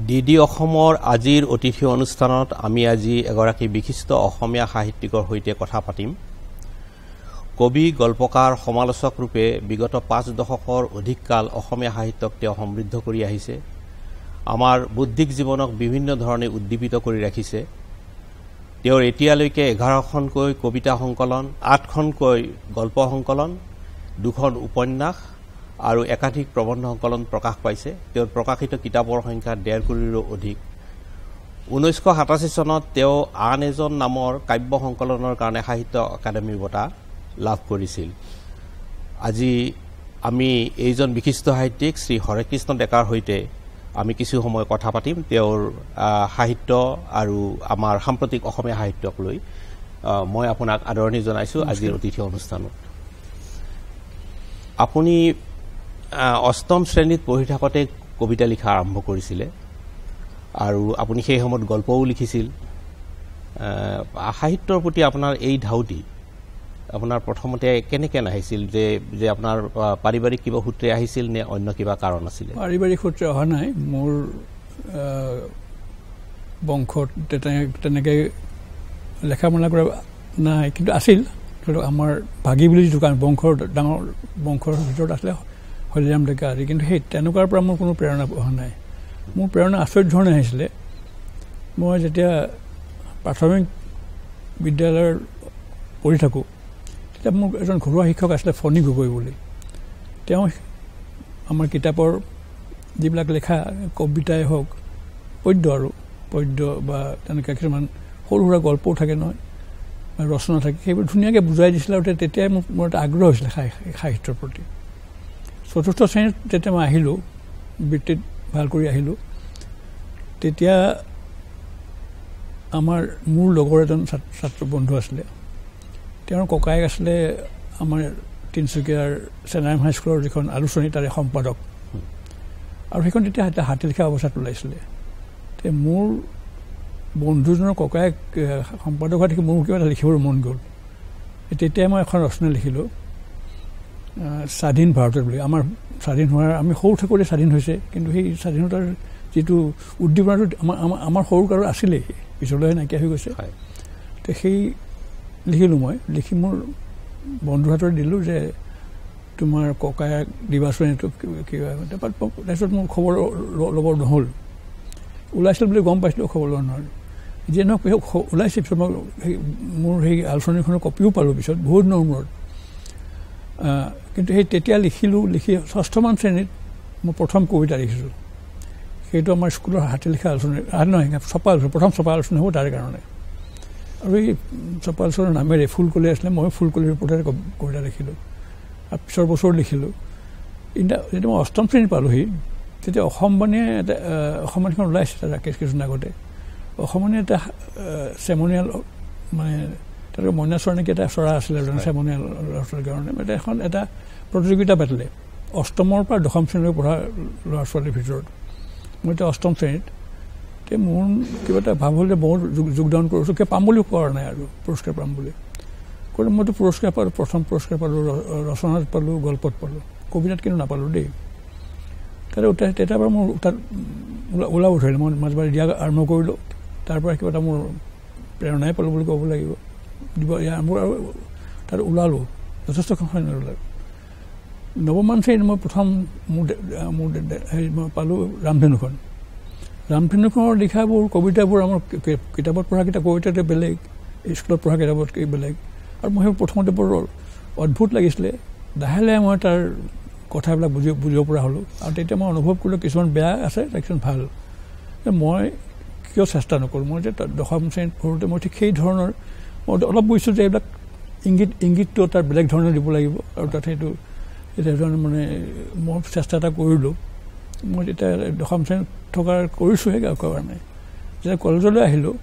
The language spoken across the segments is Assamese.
ডিডি অসমৰ আজিৰ অতিথি অনুষ্ঠানত আমি আজি এগৰাকী বিশিষ্ট অসমীয়া সাহিত্যিকৰ সৈতে কথা পাতিম। কবি, গল্পকাৰ, সমালোচক ৰূপে বিগত 5 দশকৰ অধিক কাল অসমীয়া সাহিত্যক তেওঁ সমৃদ্ধ কৰি আহিছে। আমাৰ বৌদ্ধিক জীৱনক বিভিন্ন ধৰণে উদ্দীপিত কৰি ৰাখিছে। তেওঁৰ এতিয়ালৈকে 11খনকৈ কবিতা সংকলন, 8খনকৈ গল্প সংকলন, 2খন উপন্যাস আৰু একাধিক প্ৰবন্ধ সংকলন প্ৰকাশ পাইছে। তেওঁৰ প্ৰকাশিত কিতাপৰ সংখ্যা 1.5 কোটিৰো অধিক। 1987 চনত তেওঁ আন এজন নামৰ কাব্য সংকলনৰ কাৰণে সাহিত্য একাডেমী বঁটা লাভ কৰিছিল। আজি আমি এইজন বিশিষ্ট সাহিত্যিক শ্ৰী হৰেকৃষ্ণ ডেকাৰ সৈতে আমি কিছু সময় কথা পাতিম তেওঁৰ সাহিত্য আৰু আমাৰ সাম্প্ৰতিক অসমীয়া সাহিত্যক লৈ। মই আপোনাক আদৰণি জনাইছোঁ আজিৰ অতিথি অনুষ্ঠানত। আপুনি 8ম শ্ৰেণীত পঢ়ি থাকোঁতে কবিতা লিখা আৰম্ভ কৰিছিলে আৰু আপুনি সেই সময়ত গল্পও লিখিছিল। সাহিত্যৰ প্ৰতি আপোনাৰ এই ধাউতি আপোনাৰ প্ৰথমতে কেনেকৈ নাহিছিল? যে আপোনাৰ পাৰিবাৰিক কিবা সূত্ৰে আহিছিল নে অন্য কিবা কাৰণ আছিলে? পাৰিবাৰিক সূত্ৰে অহা নাই। মোৰ বংশত তেনেকৈ লেখা মেলা কৰা নাই, কিন্তু আছিল। ধৰি লওক আমাৰ ভাগী বুলি যিটো বংশৰ ডাঙৰ বংশৰ ভিতৰত আছিলে হলিৰাম ডেকা আদি, কিন্তু সেই তেনেকুৱাৰ পৰা মোৰ কোনো প্ৰেৰণা অহা নাই। মোৰ প্ৰেৰণা আচৰিত ধৰণে আহিছিলে। মই যেতিয়া প্ৰাথমিক বিদ্যালয়ৰ পঢ়ি থাকোঁ তেতিয়া মোৰ এজন ঘৰুৱা শিক্ষক আছিলে ফণী গগৈ বুলি। তেওঁ আমাৰ কিতাপৰ যিবিলাক লেখা কবিতাই হওক, পদ্য বা তেনেকৈ কিছুমান সৰু সুৰা গল্পও থাকে নহয়, ৰচনা থাকে, সেইবোৰ ধুনীয়াকৈ বুজাই দিছিলে। আৰু তেতিয়াই মোৰ এটা আগ্ৰহ হৈছিলে সাহিত্যৰ প্ৰতি। 4ৰ্থ শ্ৰেণীত যেতিয়া মই আহিলোঁ, বৃত্তিত ভাল কৰি আহিলোঁ, তেতিয়া মোৰ লগৰ এজন ছাত্ৰ বন্ধু আছিলে। তেওঁৰ ককায়েক আছিলে আমাৰ তিনিচুকীয়াৰ চেনাৰায়ণ হাইস্কুলৰ যিখন আলোচনী তাৰে সম্পাদক, আৰু সেইখন তেতিয়া হাতী লিখা অৱস্থাত ওলাইছিলে। মোৰ বন্ধুজনৰ ককায়েক সম্পাদক হোৱা দেখি মোৰ কিবা এটা লিখিবৰ মন গ'ল। তেতিয়াই মই এখন ৰচনা লিখিলোঁ, স্বাধীন ভাৰতৰ বুলি। আমাৰ স্বাধীন হোৱাৰ, আমি সৰু থাকোঁতে স্বাধীন হৈছে, কিন্তু সেই স্বাধীনতাৰ যিটো উদ্দীপনাটো আমাৰ সৰু কালত আছিলেই, পিছলৈ নাইকিয়া হৈ গৈছে। তো সেই লিখিলোঁ মই। লিখি মোৰ বন্ধুৰ হাতত দিলোঁ যে তোমাৰ ককায়েক দিবাচোন এইটো কিবা। তাৰপিছত মোৰ খবৰ ল'ব নহ'ল। ওলাইছিল বুলি গম পাইছিলোঁ, খবৰ ল'ব নহ'ল। যিয়ে নহওক ওলাইছিল। পিছত মই মোৰ সেই আলোচনীখনৰ কপিও পালোঁ পিছত, বহুত দিনৰ মূৰত। কিন্তু সেই তেতিয়া লিখি 6মান শ্ৰেণীত মই প্ৰথম কবিতা লিখিছোঁ। সেইটো আমাৰ স্কুলৰ হাতী লিখা আলোচনী নহয়, ছপা আলোচনী, প্ৰথম ছপা আলোচনী হ'ব তাৰ কাৰণে। আৰু এই ছপা আলোচনীৰ নামেৰে ফুলকলি আছিলে, মই ফুলকলিৰ ওপৰতে কবিতা লিখিলোঁ। আৰু পিছৰ বছৰ লিখিলোঁ। যেতিয়া মই 8ম শ্ৰেণীত পালোঁহি, তেতিয়া অসমবাণীয়ে এটা অসমবাণীখন ওলাইছে ৰাকেশ কিছুদিন আগতে। অসমবাণীয়ে এটা চেমনিয়াল, মানে তেওঁলোকে মইনাচৰ নেকি এটা চৰা আছিলে চেমনিয়াল ল'ৰা-ছোৱালীৰ কাৰণে, এটা প্ৰতিযোগিতা পাতিলে 8মৰ পৰা 10ম শ্ৰেণীলৈ পঢ়া ল'ৰা ছোৱালীৰ ভিতৰত। মই এতিয়া 8ম শ্ৰেণীত। এতিয়া মোৰ কিবা এটা ভাৱ হ'ল যে বহুত যোগদান কৰিছোঁ, কিবা পাম বুলিও কৰা নাই আৰু পুৰস্কাৰ পাম বুলি ক'লে। মইতো পুৰস্কাৰ পালোঁ, প্ৰথম পুৰস্কাৰ পালোঁ, ৰচনাত পালোঁ, গল্পত পালোঁ, কবিতাত কিন্তু নাপালোঁ দেই। তেতিয়াৰ পৰা মোৰ তাত ওলাব ধৰিলে। মই মাজে মাজে দিয়া আৰম্ভ কৰিলোঁ। তাৰ পৰা কিবা এটা মোৰ প্ৰেৰণাই পালোঁ বুলি ক'ব লাগিব। মোৰ আৰু তাত ওলালোঁ, যথেষ্টখন ওলালোঁ। 9মান শ্ৰেণীত মই প্ৰথম হেৰি মই পালোঁ ৰামধেনুখন। ৰামধেনুখনৰ লিখাবোৰ কবিতাবোৰ আমাৰ কিতাপত পঢ়া কবিতাতে বেলেগ, স্কুলত পঢ়া কিতাপতকৈ বেলেগ। আৰু মই সেইবোৰ প্ৰথমতে বৰ অদ্ভুত লাগিছিলে। লাহে লাহে মই তাৰ কথাবিলাক বুজিব পৰা হ'লোঁ। আৰু তেতিয়া মই অনুভৱ কৰিলোঁ কিছুমান বেয়া আছে, কিছুমান ভাল। মই কিয় চেষ্টা নকৰোঁ? মই যে 10ম শ্ৰেণীত পঢ়োঁতে মই ঠিক সেই ধৰণৰ মই অলপ বুজিছোঁ যে এইবিলাক ইংগিতটো তাৰ বেলেগ ধৰণে দিব লাগিব। আৰু তাত সেইটো ধৰণে মানে মই চেষ্টা এটা কৰিলোঁ। মই তেতিয়া 10ম শ্ৰেণীত কৰিছোঁহে কাৰণে। যেতিয়া কলেজলৈ আহিলোঁ,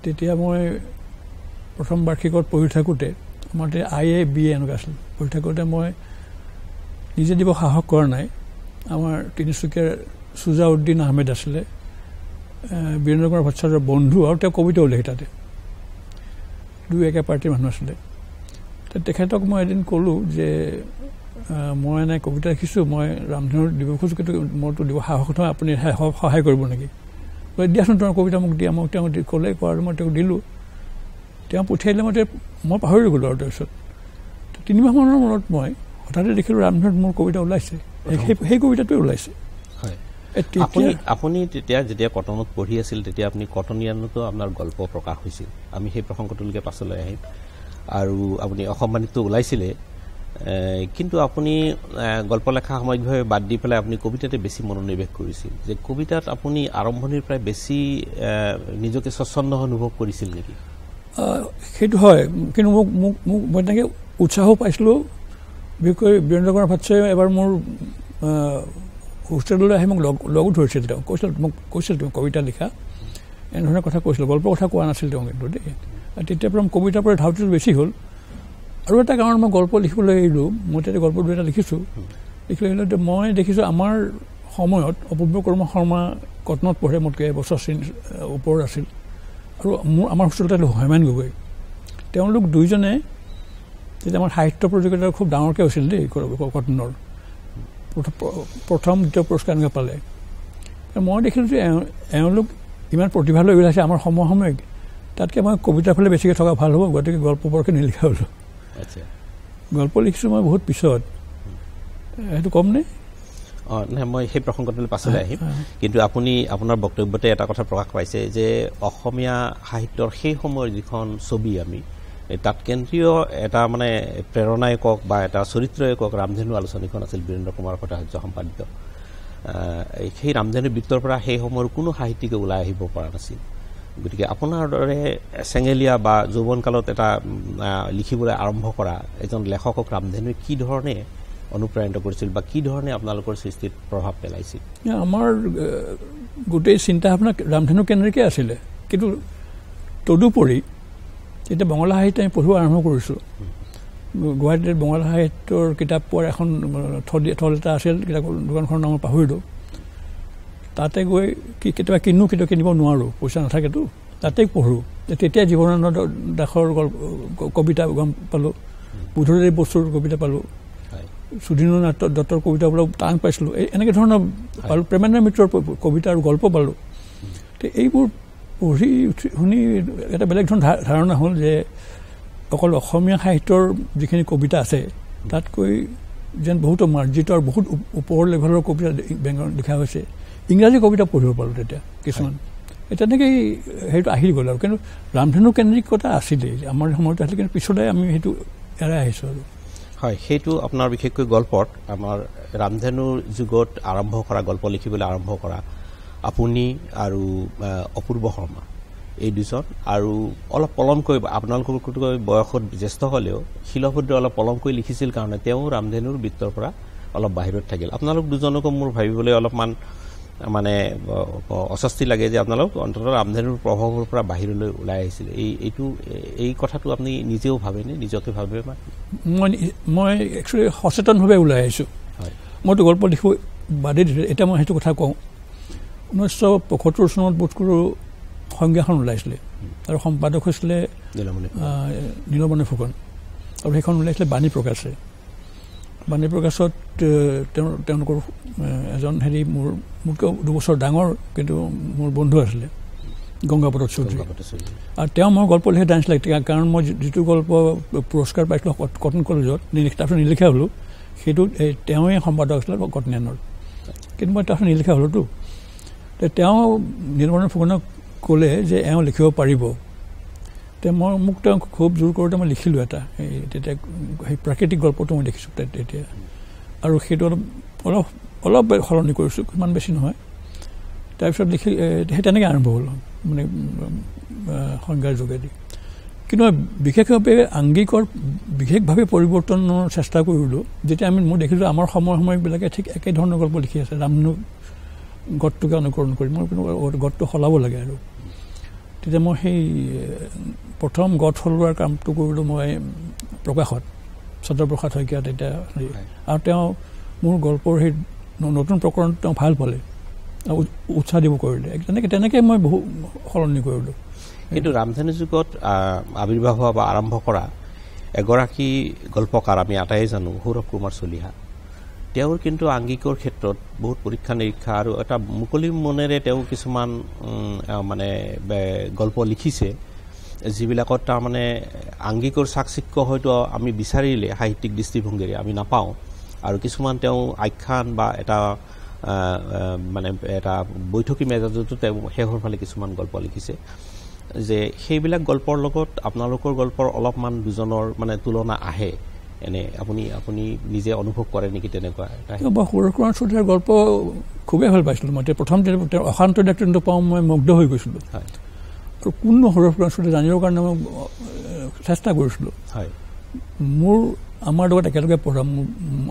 তেতিয়া মই প্ৰথম বাৰ্ষিকত পঢ়ি থাকোঁতে, আমাৰ তেতিয়া IA BA এনেকুৱা আছিল, পঢ়ি থাকোঁতে মই নিজে দিব সাহস কৰা নাই। আমাৰ তিনিচুকীয়াৰ সুজাউদ্দিন আহমেদ আছিলে, বীৰেন্দ্ৰ কুমাৰ ভট্টাচাৰ্যৰ বন্ধু, আৰু তেওঁ কবিতাও লিখে তাতে। দুই একে পাৰ্টীৰ মানুহ আছিলে। তেখেতক মই এদিন ক'লোঁ যে মই এনে কবিতা লিখিছোঁ, মই ৰামধেনুৰ দিব খোজোঁ, কিন্তু মোৰতো দিব সাহস নহয়, আপুনি সহায় কৰিব নেকি? দিয়াচোন তোমাৰ কবিতা মোক দিয়া। মোক তেওঁ ক'লে, কোৱাৰ মই তেওঁক দিলোঁ। তেওঁ পঠিয়াইলে, মই পাহৰি গ'লোঁ। আৰু তাৰপিছত 3 মাহমানৰ মূৰত মই হঠাতে দেখিলোঁ ৰামধেনুত মোৰ কবিতা ওলাইছে। সেই কবিতাটোৱে ওলাইছে। আপুনি তেতিয়া যেতিয়া কটনত পঢ়ি আছিল, তেতিয়া আপুনি কটনিয়ানতো আপোনাৰ গল্প প্ৰকাশ হৈছিল। আমি সেই প্ৰসংগটোলৈকে পাছলৈ আহিম। আৰু আপুনি অসম বাণীতো ওলাইছিলে, কিন্তু আপুনি গল্প লেখা সাময়িকভাৱে বাদ দি পেলাই আপুনি কবিতাতে বেছি মনোনিৱেশ কৰিছিল। যে কবিতাত আপুনি আৰম্ভণিৰ পৰাই বেছি নিজকে স্বচ্ছন্দ অনুভৱ কৰিছিল নেকি? সেইটো হয়, কিন্তু মই তেনেকৈ উৎসাহো পাইছিলোঁ। বিশেষকৈ বীৰেন্দ্ৰ কুমাৰ ভাটছাই এবাৰ মোৰ হোষ্টেললৈ আহি মোক লগো ধৰিছিল। তেওঁ কৈছিল তুমি কবিতা লিখা, এনেধৰণৰ কথা কৈছিল। গল্পৰ কথা কোৱা নাছিল তেওঁ, কিন্তু দেই। তেতিয়াৰ পৰা কবিতাৰ পৰা ধাউতিটো বেছি হ'ল। আৰু এটা কাৰণ মই গল্প লিখিবলৈ এৰিলোঁ। মই তেতিয়া গল্প 2 এটা লিখিছোঁ। মই দেখিছোঁ আমাৰ সময়ত অপূৰ্ব কৰ্ম শৰ্মা কটনত পঢ়ে, মোতকৈ এবছৰ ওপৰত আছিল। আৰু আমাৰ হোষ্টেলতে হেমেন গগৈ, তেওঁলোক দুইজনে তেতিয়া আমাৰ সাহিত্য প্ৰতিযোগিতা খুব ডাঙৰকৈ হৈছিল দেই কটনৰ। প্ৰথম 2য় পুৰস্কাৰ এনেকৈ পালে। মই দেখিলোঁ যে এওঁলোক ইমান প্ৰতিভা লৈ ওলাইছে আমাৰ সমসাময়িক, তাতকৈ মই কবিতাৰ ফালে বেছিকৈ থকা ভাল হ'ব, গতিকে গল্প বৰকৈ নিলিখা হ'লোঁ। গল্প লিখিছোঁ মই বহুত পিছত। সেইটো কমনে? নাই, মই সেই প্ৰসংগটোলৈ পাছলৈ আহিম। কিন্তু আপুনি আপোনাৰ বক্তব্যতে এটা কথা প্ৰকাশ পাইছে যে অসমীয়া সাহিত্যৰ সেই সময়ৰ যিখন ছবি, আমি তাত কেন্দ্ৰীয় এটা মানে প্ৰেৰণাই কওক বা এটা চৰিত্ৰই কওক, ৰামধেনু আলোচনীখন আছিল বীৰেন্দ্ৰ কুমাৰ ভট্টাচাৰ্য সম্পাদিত। সেই ৰামধেনু বৃত্তৰ পৰা সেই সময়ৰ কোনো সাহিত্যিকে ওলাই আহিব পৰা নাছিল। গতিকে আপোনাৰ দৰে চেঙেলীয়া বা যৌৱনকালত এটা লিখিবলৈ আৰম্ভ কৰা এজন লেখকক ৰামধেনুৱে কি ধৰণে অনুপ্ৰাণিত কৰিছিল বা কি ধৰণে আপোনালোকৰ সৃষ্টিত প্ৰভাৱ পেলাইছিল? আমাৰ গোটেই চিন্তা ভাৱনা ৰামধেনু কেন্দ্ৰিকে আছিলে। কিন্তু তদুপৰি এতিয়া বঙলা সাহিত্য আমি পঢ়িব আৰম্ভ কৰিছোঁ। গুৱাহাটীত বঙলা সাহিত্যৰ কিতাপ পোৱাৰ এখন থল এটা আছিল, কিতাপৰ দোকানখনৰ নাম পাহৰিলোঁ। তাতে গৈ কেতিয়াবা কেতিয়াবা কিনিব নোৱাৰোঁ, পইচা নাথাকেতো, তাতেই পঢ়োঁ। তেতিয়া জীবনানন্দ দাসৰ কবিতা গম পালোঁ, বুধদেৱ বসুৰ কবিতা পালোঁ, সুধীন্দ্ৰনাথ দত্তৰ কবিতাবিলাক টান পাইছিলোঁ। এনেকৈ ধৰণৰ পালোঁ, প্ৰেমেন্দ্ৰ মিত্ৰৰ কবিতা আৰু গল্প পালোঁ। তো এইবোৰ পঢ়ি শুনি এটা বেলেগ ধৰণৰ ধাৰণা হ'ল যে অকল অসমীয়া সাহিত্যৰ যিখিনি কবিতা আছে তাতকৈ যেন বহুতো মাৰ্জিত আৰু বহুত ওপৰৰ লেভেলৰ কবিতা লিখা হৈছে। ইংৰাজী কবিতা পঢ়িব পাৰোঁ তেতিয়া কিছুমান। তেনেকেই সেইটো আহি গ'ল। আৰু কিন্তু ৰামধেনু কেন্দ্ৰিকতা আছিলেই আমাৰ সময়ত আছিলে, কিন্তু পিছলৈ আমি সেইটো এৰাই আহিছোঁ। আৰু হয়, সেইটো আপোনাৰ বিশেষকৈ গল্পত আমাৰ ৰামধেনুৰ যুগত আৰম্ভ কৰা, গল্প লিখিবলৈ আৰম্ভ কৰা আপুনি আৰু অপূৰ্ব শৰ্মা, এই দুজন। আৰু অলপ পলমকৈ, আপোনালোকতকৈ বয়সত জ্যেষ্ঠ হ'লেও শিলভদ্ৰ অলপ পলমকৈ লিখিছিল কাৰণে তেওঁ ৰামধেনুৰ বৃত্তৰ পৰা অলপ বাহিৰত থাকিল। আপোনালোক দুজনকো মোৰ ভাবিবলৈ অলপমান মানে অস্বস্তি লাগে যে আপোনালোক অন্ততঃ ৰামধেনুৰ প্ৰভাৱৰ পৰা বাহিৰলৈ ওলাই আহিছিল। এই কথাটো আপুনি নিজেও ভাবেনে, নিজকে ভাবে? মই একচুৱেলি সচেতনভাৱে ওলাই আহিছোঁ। মইতো গল্প লিখিব বাদেই দিছোঁ। এতিয়া মই সেইটো কথা কওঁ, 1975 চনত বোধ কৰোঁ সংজ্ঞাখন ওলাইছিলে, আৰু সম্পাদক হৈছিলে নীলমণি ফুকন, আৰু সেইখন ওলাইছিলে বাণী প্ৰকাশে। বাণী প্ৰকাশত তেওঁলোকৰ এজন মোতকৈ 2 বছৰ ডাঙৰ, কিন্তু মোৰ বন্ধু আছিলে, গংগাপ্ৰসাদ চৌধুৰী। আৰু তেওঁ মই গল্প লিখা জানিছিলে, কাৰণ মই যিটো গল্প পুৰস্কাৰ পাইছিলোঁ কটন কলেজত, তাৰপিছত নিলিখা হ'লোঁ, সেইটো তেওঁৱে সম্পাদক আছিলে কটনিয়ানৰ। কিন্তু মই তাৰপিছত নিলিখা হ'লোতো। তেওঁ নীলমণি ফুকনক ক'লে যে এওঁ লিখিব পাৰিব। মোক তেওঁ খুব জোৰ কৰোঁতে মই লিখিলোঁ এটা। তেতিয়া সেই প্ৰাকৃতিক গল্পটো মই দেখিছোঁ তেতিয়া, আৰু সেইটো অলপ সলনি কৰিছোঁ, ইমান বেছি নহয়। তাৰপিছত সেই তেনেকৈ আৰম্ভ হ'ল, মানে সংজ্ঞাৰ যোগেদি। কিন্তু মই বিশেষভাৱে পৰিৱৰ্তনৰ চেষ্টা কৰিলোঁ যেতিয়া মই দেখিলোঁ আমাৰ সময়বিলাকে ঠিক একেধৰণৰ গল্প লিখি আছে। ৰামধেনু গঢ়টোকে অনুকৰণ কৰি মই গঢ়টো সলাব লাগে। আৰু তেতিয়া মই সেই প্ৰথম গঢ় সলোৱাৰ কামটো কৰিলোঁ মই প্ৰকাশত, চন্দ্ৰপ্ৰসাদ শইকীয়া তেতিয়া। আৰু তেওঁ মোৰ গল্পৰ সেই নতুন প্ৰকৰণ তেওঁ ভাল পালে, উৎসাহ দিব কৰিলে। তেনেকৈ মই বহু সলনি কৰিলোঁ। কিন্তু ৰামধেনু যুগত আৱিৰ্ভাৱ হোৱা বা আৰম্ভ কৰা এগৰাকী গল্পকাৰ আমি আটাই জানো সৌৰভ কুমাৰ চলিহা তেওঁৰ কিন্তু আংগিকৰ ক্ষেত্ৰত বহুত পৰীক্ষা নিৰীক্ষা আৰু এটা মুকলি মনেৰে তেওঁ কিছুমান মানে গল্প লিখিছে যিবিলাকত তাৰমানে আংগিকৰ চাকচিক্য হয়তো আমি বিচাৰিলে সাহিত্যিক দৃষ্টিভংগীৰে আমি নাপাওঁ আৰু কিছুমান তেওঁ আখ্যান বা এটা মানে এটা বৈঠকী মেজাজতো তেওঁ শেষৰ ফালে কিছুমান গল্প লিখিছে যে সেইবিলাক গল্পৰ লগত আপোনালোকৰ গল্পৰ অলপমান দুজনৰ মানে তুলনা আহে এনে আপুনি নিজে অনুভৱ কৰে নেকি তেনেকুৱা সৌৰভ কুমাৰ চলিহাৰ গল্প খুবেই ভাল পাইছিলোঁ মই প্ৰথম তেওঁ অশান্ত ডাক্তৰটো পাওঁ মই মুগ্ধ হৈ গৈছিলোঁ আৰু কোননো সৌৰভ কুমাৰ চলিহা জানিবৰ কাৰণে মই চেষ্টা কৰিছিলোঁ আমাৰ লগত একেলগে পঢ়া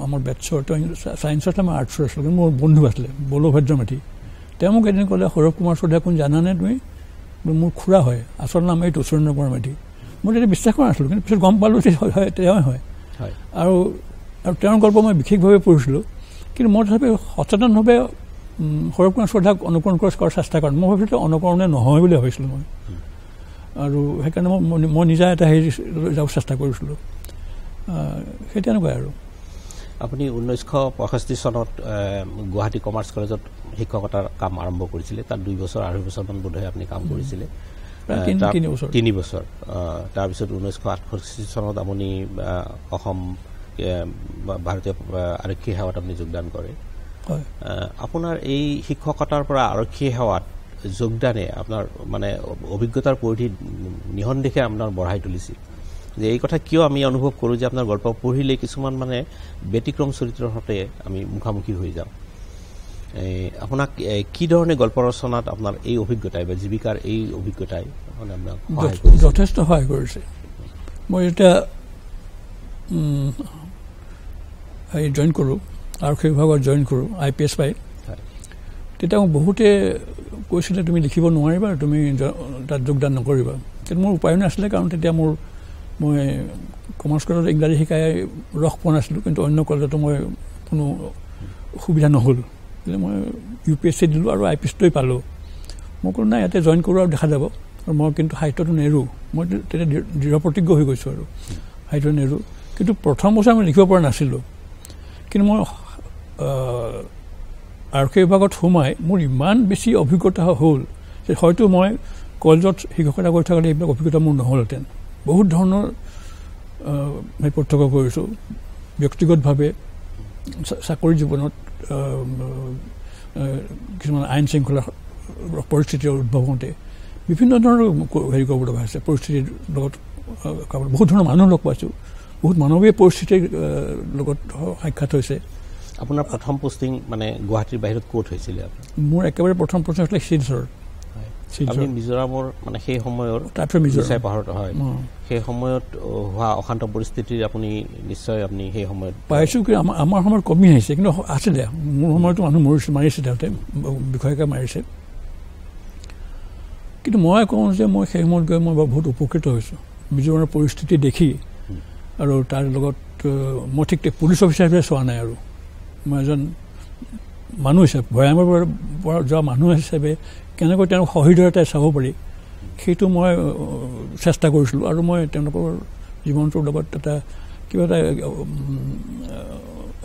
আমাৰ বেটছৰ তেওঁ ছায়েন্সত মই আৰ্টছৰ আছিলোঁ কিন্তু মোৰ বন্ধু আছিলে বলভদ্ৰ মাথি তেওঁ মোক এদিন ক'লে সৌৰভ কুমাৰ চলিহা কোন জানানে তুমি মোৰ খুৰা হয় আচল নাম এইটো সুৰেন্দ্ৰ কুমাৰ মাথি মই তেতিয়া বিশ্বাস কৰা নাছিলোঁ কিন্তু পিছত গম পালোঁ যে হয় তেওঁৱে হয় আৰু তেওঁৰ গল্প মই বিশেষভাৱে পঢ়িছিলোঁ কিন্তু মই তথাপি সচেতনভাৱে সৌৰভ কুমাৰ চলিহাক অনুকৰণ কৰাৰ চেষ্টা কৰোঁ মই ভাবিছিলোঁ অনুকৰণে নহয় বুলি ভাবিছিলোঁ মই আৰু সেইকাৰণে মই নিজা এটা হেৰি যাব চেষ্টা কৰিছিলোঁ সেই তেনেকুৱাই আৰু আপুনি 1965 চনত গুৱাহাটী কমাৰ্চ কলেজত শিক্ষকতাৰ কাম আৰম্ভ কৰিছিলে তাত 2 বছৰ 2.5 বছৰমান বোধহয় আপুনি কাম কৰিছিলে 3 বছৰ তাৰপিছত 1968 চনত আপুনি অসম ভাৰতীয় আৰক্ষী সেৱাত আপুনি যোগদান কৰে আপোনাৰ এই শিক্ষকতাৰ পৰা আৰক্ষী সেৱাত যোগদানে আপোনাৰ মানে অভিজ্ঞতাৰ পৰিধি নিঃসন্দেহে আপোনাৰ বঢ়াই তুলিছিল যে এই কথা কিয় আমি অনুভৱ কৰোঁ যে আপোনাৰ গল্প পঢ়িলে কিছুমান মানে ব্যতিক্ৰম চৰিত্ৰৰ সৈতে আমি মুখামুখি হৈ যাওঁ আপোনাক কি ধৰণে গল্প ৰচনাত আপোনাৰ এই অভিজ্ঞতাই বা জীৱিকাৰ এই অভিজ্ঞতাই মানে আপোনাক যথেষ্ট সহায় কৰিছে মই এতিয়া জইন কৰোঁ আৰক্ষী বিভাগত জইন কৰোঁ IPS পাই তেতিয়া মোক বহুতে কৈছিলে তুমি লিখিব নোৱাৰিবা তুমি তাত যোগদান নকৰিবা কিন্তু মোৰ উপায় নাছিলে কাৰণ তেতিয়া মই কমাৰ্চ কলেজত ইংৰাজী শিকাই ৰস পোৱা নাছিলোঁ কিন্তু অন্য কলেজতো মই কোনো সুবিধা নহ'ল মই UPSC দিলোঁ আৰু IPSCটোৱে পালোঁ মই ক'লোঁ নাই ইয়াতে জইন কৰোঁ আৰু দেখা যাব আৰু মই কিন্তু সাহিত্যটো নেৰোঁ মই তেতিয়া দৃঢ় প্ৰতিজ্ঞ হৈ গৈছোঁ আৰু সাহিত্য নেৰোঁ কিন্তু প্ৰথম বছৰ মই লিখিব পৰা নাছিলোঁ কিন্তু মই আৰক্ষী বিভাগত সোমাই মোৰ ইমান বেছি অভিজ্ঞতা হ'ল যে হয়তো মই কলেজত শিক্ষকতা কৰি থাকোঁতে এইবিলাক অভিজ্ঞতা মোৰ নহ'লহেঁতেন বহুত ধৰণৰ মই প্ৰত্যক্ষ কৰিছোঁ ব্যক্তিগতভাৱে চাকৰি জীৱনত কিছুমান আইন শৃংখলা পৰিস্থিতিৰ উদ্ভৱ হওঁতে বিভিন্ন ধৰণৰ হেৰি কৰিব লগা হৈছে পৰিস্থিতিৰ লগত বহুত ধৰণৰ মানুহ লগ পাইছোঁ বহুত মানৱীয় পৰিস্থিতিৰ লগত সাক্ষাৎ হৈছে আপোনাৰ প্ৰথম পোষ্টিং মানে গুৱাহাটীৰ বাহিৰত ক'ত হৈছিলে মোৰ একেবাৰে প্ৰথম পোষ্টিং হৈছিলে শিলচৰ আপুনি মিজোৰামৰ মানে সেই সময়ৰ পাহাৰত হয় সেই সময়ত হোৱা অশান্ত পৰিস্থিতিৰ আপুনি নিশ্চয় আপুনি সেই সময়ত পাইছোঁ কি আমাৰ সময়ত কমি আহিছে কিন্তু আছিলে মোৰ সময়তো মানুহ মাৰিছে তেওঁতে বিষয়াকে মাৰিছে কিন্তু মই কওঁ যে মই সেই সময়ত গৈ মই বহুত উপকৃত হৈছোঁ মিজোৰামৰ পৰিস্থিতি দেখি আৰু তাৰ লগত মই ঠিক পুলিচ অফিচাৰ হিচাপে চোৱা নাই আৰু মই এজন মানুহ হিচাপে ভৈয়ামৰ পৰা যোৱা মানুহ হিচাপে কেনেকৈ তেওঁলোক সহৃদয়তাই চাব পাৰি সেইটো মই চেষ্টা কৰিছিলোঁ আৰু মই তেওঁলোকৰ জীৱনটোৰ লগত এটা কিবা এটা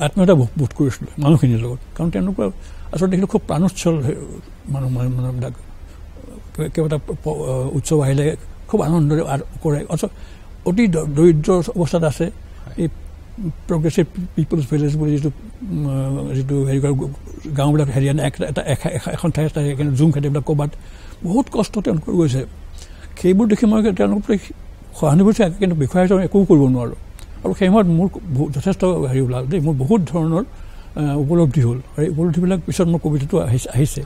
আত্মীয়তা বোধ কৰিছিলোঁ মানুহখিনিৰ লগত কাৰণ তেওঁলোকৰ আচলতে দেখিলোঁ খুব প্ৰাণোচ্ছল মানুহবিলাক কিবা এটা উৎসৱ আহিলে খুব আনন্দৰে কৰে অতি দৰিদ্ৰ অৱস্থাত আছে এই প্ৰগ্ৰেছিভ পিপলছ ভিলেজ বুলি যিটো হেৰি কৰে গাঁওবিলাক হেৰি আনে এখন ঠাই জুম খেতি এইবিলাক ক'ৰবাত বহুত কষ্ট তেওঁলোকৰ গৈছে সেইবোৰ দেখি মই তেওঁলোকৰ সহানুভূতি কিন্তু বিষয়া হিচাপে একো কৰিব নোৱাৰোঁ আৰু সেই সময়ত মোৰ যথেষ্ট হেৰি ওলাল দেই মোৰ বহুত ধৰণৰ উপলব্ধি হ'ল আৰু এই উপলব্ধিবিলাক পিছত মোৰ কবিতাটো আহিছে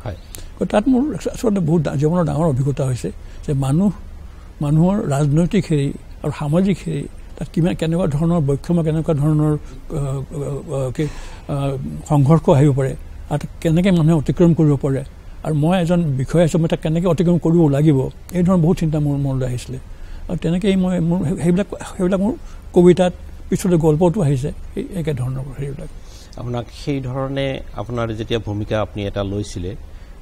তাত মোৰ আচলতে বহুত জীৱনৰ ডাঙৰ অভিজ্ঞতা হৈছে যে মানুহৰ ৰাজনৈতিক হেৰি আৰু সামাজিক হেৰি তাত কেনেকুৱা ধৰণৰ বৈষম্য কেনেকুৱা ধৰণৰ সংঘৰ্ষ আহিব পাৰে আৰু কেনেকৈ মানুহে অতিক্ৰম কৰিব পাৰে আৰু মই এজন বিষয়া হিচাপে তাক কেনেকৈ অতিক্ৰম কৰিব লাগিব এই ধৰণৰ বহুত চিন্তা মোৰ মনলৈ আহিছিলে আৰু তেনেকৈয়ে মই মোৰ সেইবিলাক মোৰ কবিতাত পিছলৈ গল্পটো আহিছে একে ধৰণৰ সেইবিলাক আপোনাক সেই ধৰণে আপোনাৰ যেতিয়া ভূমিকা আপুনি এটা লৈছিলে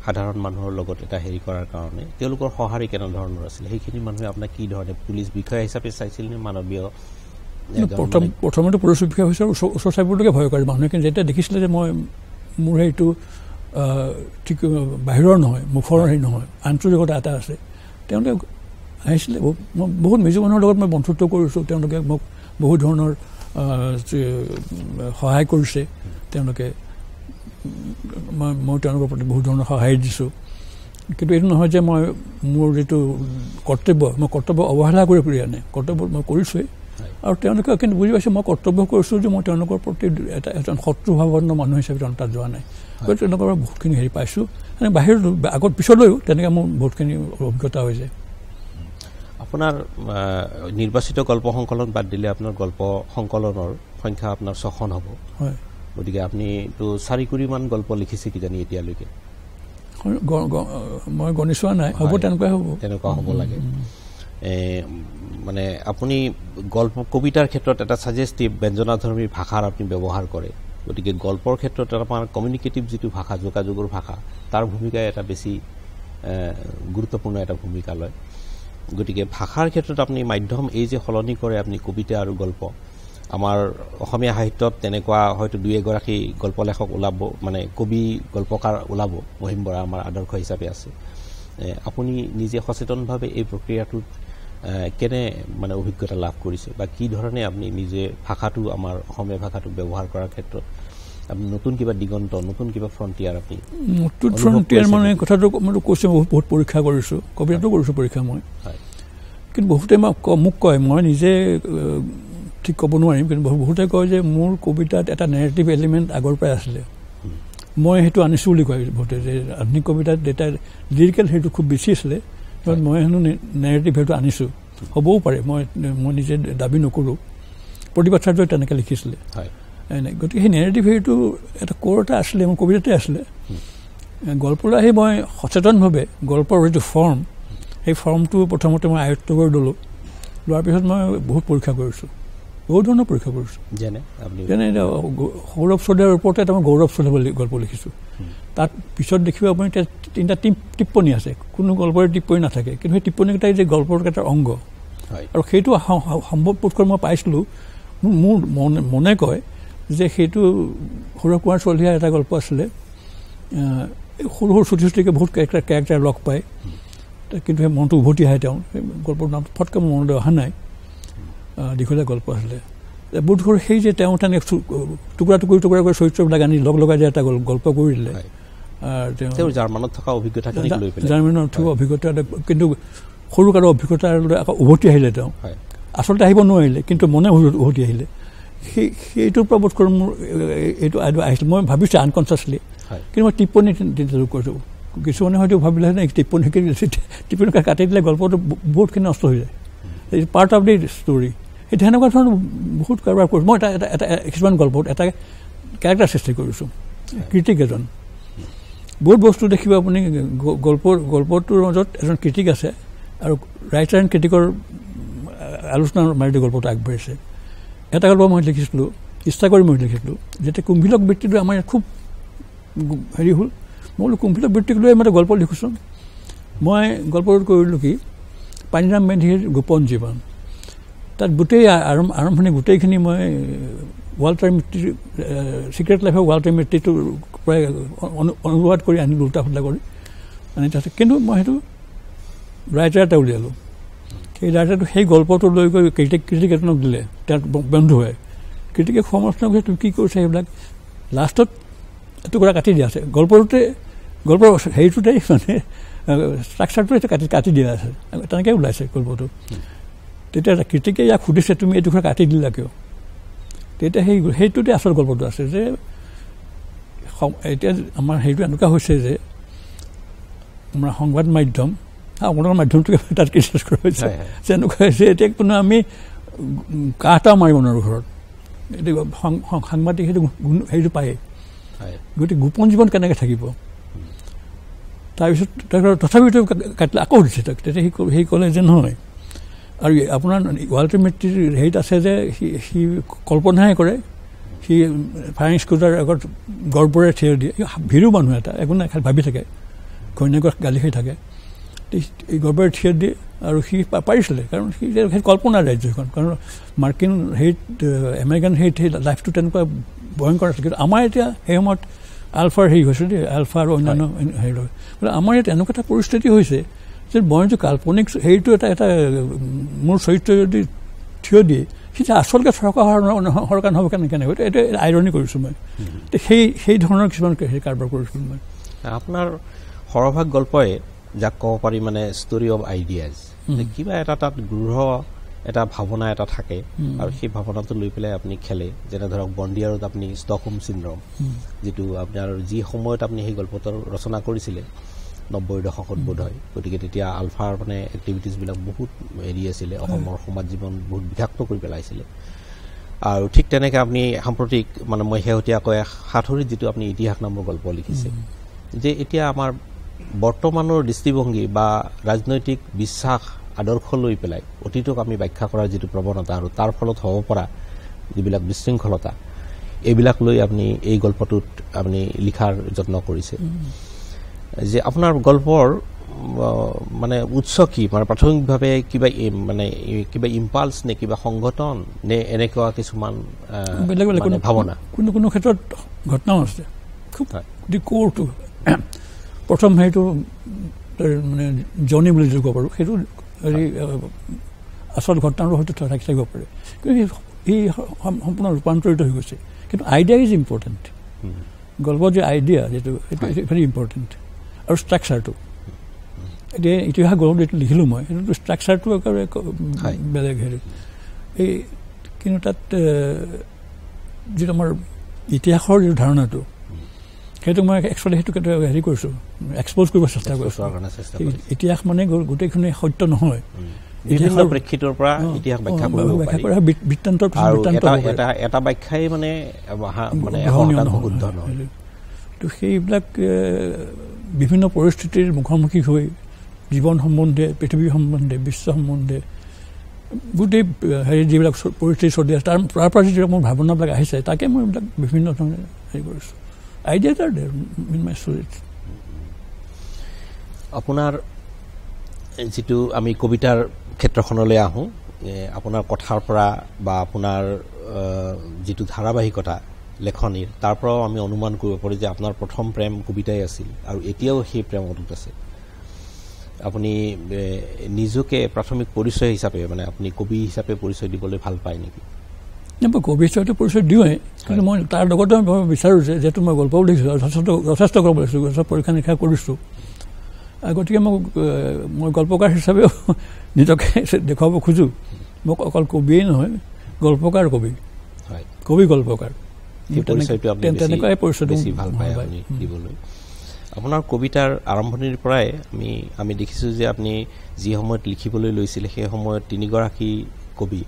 সাধাৰণ মানুহৰ লগত এটা হেৰি কৰাৰ কাৰণে তেওঁলোকৰ সঁহাৰি কেনেধৰণৰ আছিলে সেইখিনি মানুহে আপোনাক কি ধৰণে পুলিচ বিষয়া হিচাপে চাইছিল নে মানৱীয় প্ৰথমতে প্ৰতিযোগিতা হৈছে ওচৰ চাইবলৈকে ভয় কৰে মানুহে, কিন্তু যেতিয়া দেখিছিলে যে মই মোৰ সেইটো ঠিক বাহিৰৰ নহয়, মুখৰ হেৰি নহয়, আন্তৰিকতা এটা আছে, তেওঁলোকে আহিছিলে। মই বহুত মিজু মানুহৰ লগত মই বন্ধুত্ব কৰিছোঁ, তেওঁলোকে মোক বহুত ধৰণৰ সহায় কৰিছে, তেওঁলোকে মই তেওঁলোকৰ প্ৰতি বহুত ধৰণৰ সহায় দিছোঁ। কিন্তু এইটো নহয় যে মই মোৰ যিটো কৰ্তব্য, মই কৰ্তব্য অৱহেলা কৰি আনে, কৰ্তব্য মই কৰিছোঁৱেই। আৰু তেওঁলোকে কিন্তু বুজি পাইছে মই কৰ্তব্য কৰিছোঁ যে মই তেওঁলোকৰ প্ৰতি এজন শত্ৰুভাৱাপন্ন মানুহ হিচাপে তাত যোৱা নাই। গতিকে তেওঁলোকৰ পৰা বহুতখিনি হেৰি পাইছোঁ, মানে বাহিৰত আগত পিছলৈও তেনেকৈ মোৰ বহুতখিনি অভিজ্ঞতা হৈ যায়। আপোনাৰ নিৰ্বাচিত গল্প সংকলন বাদ দিলে আপোনাৰ গল্প সংকলনৰ সংখ্যা আপোনাৰ 6খন হ'ব। হয়, গতিকে আপুনিতো 4 কুৰিমান গল্প লিখিছে কিজানি এতিয়ালৈকে? মই গণি চোৱা নাই, হ'ব তেনেকুৱাই হ'ব, তেনেকুৱা হ'ব লাগে। মানে আপুনি কবিতাৰ ক্ষেত্ৰত এটা ছাজেষ্টিভ ব্যঞ্জনাধৰ্মী ভাষাৰ আপুনি ব্যৱহাৰ কৰে, গতিকে গল্পৰ ক্ষেত্ৰত আপোনাৰ কমিউনিকেটিভ যিটো ভাষা, যোগাযোগৰ ভাষা, তাৰ ভূমিকাই এটা বেছি গুৰুত্বপূৰ্ণ এটা ভূমিকা লয়। গতিকে ভাষাৰ ক্ষেত্ৰত আপুনি মাধ্যম এই যে সলনি কৰে আপুনি কবিতা আৰু গল্প, আমাৰ অসমীয়া সাহিত্যত তেনেকুৱা হয়তো 2-এগৰাকী গল্প লেখক ওলাব, মানে কবি গল্পকাৰ ওলাব, মহিম বৰা আমাৰ আদৰ্শ হিচাপে আছে। আপুনি নিজে সচেতনভাৱে এই প্ৰক্ৰিয়াটোত কেনে মানে অভিজ্ঞতা লাভ কৰিছে, বা কি ধৰণে আপুনি নিজে ভাষাটো, আমাৰ অসমীয়া ভাষাটো ব্যৱহাৰ কৰাৰ ক্ষেত্ৰত আপুনি নতুন কিবা দিগন্ত, নতুন কিবা ফ্ৰণ্টিয়াৰ আপুনি? নতুন ফ্ৰণ্টিয়াৰ মানে কথাটো মই কৈছোঁ, বহুত পৰীক্ষা কৰিছোঁ, কবিতাটো কৰিছোঁ পৰীক্ষা মই। কিন্তু বহুতে মোক কয়, মই নিজে ঠিক ক'ব নোৱাৰিম, কিন্তু বহুতে কয় যে মোৰ কবিতাত এটা নেৰেটিভ এলিমেণ্ট আগৰ পৰাই আছিলে, মই সেইটো আনিছোঁ বুলি কয় বহুতে, যে আধুনিক কবিতাত এটা লিৰিকেল সেইটো খুব বেছি আছিলে, মই হেনো নেৰেটিভ সেইটো আনিছোঁ। হ'বও পাৰে, মই নিজে দাবী নকৰোঁ, প্ৰতিবাদ চাৰ্যই তেনেকৈ লিখিছিলে। গতিকে সেই নেৰেটিভ হেৰিটো এটা ক'ৰ এটা আছিলে, মোৰ কবিতাতে আছিলে। গল্পলৈ আহি মই সচেতনভাৱে গল্পৰ যিটো ফৰ্ম, সেই ফৰ্মটো প্ৰথমতে মই আয়ত্ব কৰি ল'লোঁ। লোৱাৰ পিছত মই বহুত পৰীক্ষা কৰিছোঁ, বহুত ধৰণৰ পৰীক্ষা কৰিছোঁ। যেনে সৌৰভ চৌধুৰীৰ ওপৰতে এটা মই গৌৰৱ চৌধুৰী বুলি গল্প লিখিছোঁ। তাত পিছত দেখিব আপুনি 3টা টিপ্পনী আছে, কোনো গল্পৰে টিপ্পনী নাথাকে, কিন্তু সেই টিপ্পনীকেইটাই যে গল্পৰ এটা অংগ, আৰু সেইটো সম্ভৱবোধ মই পাইছিলোঁ। মোৰ মনে কয় যে সেইটো সৌৰভ কুমাৰ চৌধুৰীৰ এটা গল্প আছিলে, সৰু সৰু চুটি চুটিকৈ বহুত কেৰেক্টাৰ লগ পায়, কিন্তু সেই মনটো উভতি আহে। তেওঁ গল্পৰ নামটো ফটকৈ মোৰ মনলৈ অহা নাই, দীঘলীয়া গল্প আছিলে। বোধ কৰোঁ সেই যে তেওঁ তেনেকৈ টুকুৰা কৰি চৰিত্ৰবিলাক আনি লগাই যে এটা গল্প কৰি দিলে, জাৰ্মানত থকা অভিজ্ঞতা, কিন্তু সৰু কালৰ অভিজ্ঞতালৈ আকৌ উভতি আহিলে। তেওঁ আচলতে আহিব নোৱাৰিলে, কিন্তু মনে উভতি আহিলে। সেইটোৰ পৰা বোধ কৰোঁ মোৰ এইটো আহিছিল। মই ভাবিছোঁ আনকনচিয়াছলি, কিন্তু মই টিপ্পনী কৰিছোঁ। কিছুমানে হয়তো ভাবিলে টিপ্পনী কাটি দিলে গল্পটো বহুতখিনি নষ্ট হৈ যায়, পাৰ্ট অফ দি ষ্টৰী। সেই তেনেকুৱা ধৰণৰ বহুত কাৰোবাৰ কৰিছোঁ। মই এটা কিছুমান গল্পত এটা কেৰেক্টাৰ সৃষ্টি কৰিছোঁ, ক্ৰিটিক এজন। বহুত বস্তু দেখিব আপুনি, গল্পটোৰ মাজত এজন ক্ৰিটিক আছে, আৰু ৰাইটাৰ এণ্ড ক্ৰিটিকৰ আলোচনাৰ মাজতে গল্পটো আগবাঢ়িছে। এটা গল্প মই লিখিছিলোঁ, ইচ্ছা কৰি মই লিখিছিলোঁ, যেতিয়া কুম্ভিলক বৃত্তিটো আমাৰ ইয়াত খুব হেৰি হ'ল। মই বোলো কুম্ভিলক বৃত্তিক লৈ মই গল্প লিখিছোঁ। মই গল্পটোত কৰিলোঁ কি, পানীৰাম মেধিৰ গোপন জীৱন। তাত গোটেই আৰম্ভণি গোটেইখিনি মই ৱাল্টাৰ মিট্টিৰ চিক্ৰেট লাইফ অফ ৱাল্টাৰ মিট্টিটো প্ৰায় অনুবাদ কৰি আনিলোঁ, উল্টা ফুল্টা কৰি আনি। তাত কিন্তু মই সেইটো ৰাইটাৰ এটা উলিয়ালোঁ। সেই ৰাইটাৰটো সেই গল্পটো লৈ গৈ ক্ৰিটিক এজনক দিলে, তেওঁৰ বন্ধু হয়। ক্ৰিটিকে সমালোচনা কৰিছে, তুমি কি কৰিছা সেইবিলাক। লাষ্টত এটুকুৰা কাটি দিয়া আছে গল্পৰ হেৰিটোতেই, মানে ষ্ট্ৰাকচাৰটো কাটি দিয়া আছে, তেনেকৈ ওলাইছে গল্পটো। তেতিয়া ক্ৰিটিকে ইয়াক সুধিছে, তুমি এইটুকুৰা কাটি দিলা কিয়? তেতিয়া সেইটোতে আচল গল্পটো আছে, যে এতিয়া আমাৰ হেৰিটো এনেকুৱা হৈছে যে আমাৰ সংবাদ মাধ্যম, আপোনালোকৰ মাধ্যমটোকে তাত ক্ৰিটিচাইজ কৰা হৈছে, যে এনেকুৱা হৈছে এতিয়া কোনো আমি কাহ এটাও মাৰিব নোৱাৰোঁ ঘৰত। এতিয়া সাংবাদিক সেইটো হেৰিটো পায়েই, গতিকে গোপন জীৱন কেনেকৈ থাকিব। তাৰপিছত তথাপিতো কাটিলে, আকৌ সুধিছে তাক। তেতিয়া সি ক'লে যে নহয়, আৰু আপোনাৰ ৱাল্টাৰ মিট্টিৰ হেৰিত আছে যে সি কল্পনাহে কৰে, সি ফায়াৰিং স্কুটাৰ আগত গৰ্বৰে থিয় দিয়ে, ভীৰু মানুহ এটা, একো নাই, ভাবি থাকে, ঘৈণীয়েকক গালি খাই থাকে, এই গৰ্বৰে থিয় দিয়ে। আৰু সি পাৰিছিলে কাৰণ সি কল্পনাৰ ৰাজ্য সেইখন কাৰণ মাৰ্কিন হেৰিত আমেৰিকান হেৰিত সেই লাইফটো তেনেকুৱা ভয়ংকৰ আছিল কিন্তু আমাৰ এতিয়া সেই সময়ত আলফাৰ হেৰি হৈছে দেই আলফা আৰু অন্যান্য হেৰি গতিকে আমাৰ ইয়াত এনেকুৱা এটা পৰিস্থিতি হৈছে যে মই যদি কাল্পনিক হেৰিটো এটা মোৰ চৰিত্ৰ যদি থিয় দিয়ে সেইটো আচলতে সৰকাৰ নহ'ব কেনেকৈ এইটো আইৰনি কৰিছোঁ মই সেই ধৰণৰ কিছুমান কাৰবাৰ কৰিছিলোঁ মই আপোনাৰ সৰহভাগ গল্পই যাক ক'ব পাৰি মানে ষ্টৰি অফ আইডিয়াজ কিবা এটা তাত গৃহ এটা ভাৱনা এটা থাকে আৰু সেই ভাৱনাটো লৈ পেলাই আপুনি খেলে যেনে ধৰক বন্দিয়াৰত আপুনি ষ্টকহোম চিনড্ৰম যিটো আপোনাৰ যি সময়ত আপুনি সেই গল্পটো ৰচনা কৰিছিলে 90ৰ দশকত বোধ হয় গতিকে তেতিয়া আলফাৰ মানে এক্টিভিটিজবিলাক বহুত হেৰি আছিলে অসমৰ সমাজ জীৱন বহুত বিষাক্ত কৰি পেলাইছিলে আৰু ঠিক তেনেকৈ আপুনি সাম্প্ৰতিক মানে মই শেহতীয়াকৈ সাঁথৰিত যিটো আপুনি ইতিহাস নামৰ গল্প লিখিছে যে এতিয়া আমাৰ বৰ্তমানৰ দৃষ্টিভংগী বা ৰাজনৈতিক বিশ্বাস আদৰ্শ লৈ পেলাই অতীতক আমি ব্যাখ্যা কৰাৰ যিটো প্ৰৱণতা আৰু তাৰ ফলত হ'ব পৰা যিবিলাক বিশৃংখলতা এইবিলাক লৈ আপুনি এই গল্পটোত আপুনি লিখাৰ যত্ন কৰিছে যে আপোনাৰ গল্পৰ মানে উৎস কি মানে প্ৰাথমিকভাৱে কিবা ইম্পালছ নে কিবা সংগঠন নে এনেকুৱা কিছুমান ভাৱনা কোনো ক্ষেত্ৰত ঘটনাও আছে খুব কোৰটো প্ৰথম সেইটো মানে জনি বুলি যদি ক'ব পাৰোঁ সেইটো হেৰি আচল ঘটনাটো হয়তো থাকি থাকিব পাৰে কিন্তু এই সম্পূৰ্ণ ৰূপান্তৰিত হৈ গৈছে কিন্তু আইডিয়া ইজ ইম্পৰ্টেণ্ট গল্পৰ যে আইডিয়া যিটো সেইটো ভেৰি ইম্পৰ্টেণ্ট আৰু ষ্ট্ৰাকচাৰটো এতিয়া ইতিহাস গল্প যিটো লিখিলোঁ মই সেইটো ষ্ট্ৰাকচাৰটো একেবাৰে বেলেগ হেৰি এই কিন্তু তাত যিটো আমাৰ ইতিহাসৰ যিটো ধাৰণাটো সেইটো মই একচুৱেলি সেইটো হেৰি কৰিছোঁ এক্সপ'জ কৰিব চেষ্টা কৰিছোঁ ইতিহাস মানে গোটেইখিনি সত্য নহয় ইতিহাসৰ প্ৰেক্ষিতৰ পৰা ইতিহাস ব্যাখ্যা কৰিব পাৰি বৃত্তান্তৰ এটা ব্যাখ্যাই মানে শুদ্ধ নহয় তো সেইবিলাক বিভিন্ন পৰিস্থিতিৰ মুখামুখি হৈ জীৱন সম্বন্ধে পৃথিৱী সম্বন্ধে বিশ্ব সম্বন্ধে গোটেই হেৰি যিবিলাক পৰিস্থিতি চলি আছে তাৰ পৰা যিবিলাক মোৰ ভাৱনাবিলাক আহিছে তাকে মই এইবিলাক বিভিন্ন ধৰণে হেৰি কৰিছোঁ ideas are there in my stories আপোনাৰ যিটো আমি কবিতাৰ ক্ষেত্ৰখনলৈ আহোঁ আপোনাৰ কথাৰ পৰা বা আপোনাৰ যিটো ধাৰাবাহিকতা লেখনিৰ তাৰ পৰাও আমি অনুমান কৰিব পাৰোঁ যে আপোনাৰ প্ৰথম প্ৰেম কবিতাই আছিল আৰু এতিয়াও সেই প্ৰেম অটুট আছে আপুনি নিজকে প্ৰাথমিক পৰিচয় হিচাপে মানে আপুনি কবি হিচাপে পৰিচয় দিবলৈ ভাল পায় নেকি মই কবি হিচাপে পৰিচয় দিওঁৱে কিন্তু মই তাৰ লগতে মই বিচাৰোঁ যে যিহেতু মই গল্পও লিখিছোঁ যথেষ্ট গল্প লিখিছোঁ যথেষ্ট পৰীক্ষা নিৰীক্ষা কৰিছোঁ গতিকে মই গল্পকাৰ হিচাপেও নিজকে দেখুৱাব খোজোঁ মোক অকল কবিয়েই নহয় গল্পকাৰ কবি গল্পকাৰ তেনেকুৱাই পৰিচয়টো ভাল পায় আপুনি দিবলৈ আপোনাৰ কবিতাৰ আৰম্ভণিৰ পৰাই আমি দেখিছোঁ যে আপুনি যি সময়ত লিখিবলৈ লৈছিলে সেই সময়ত তিনিগৰাকী কবি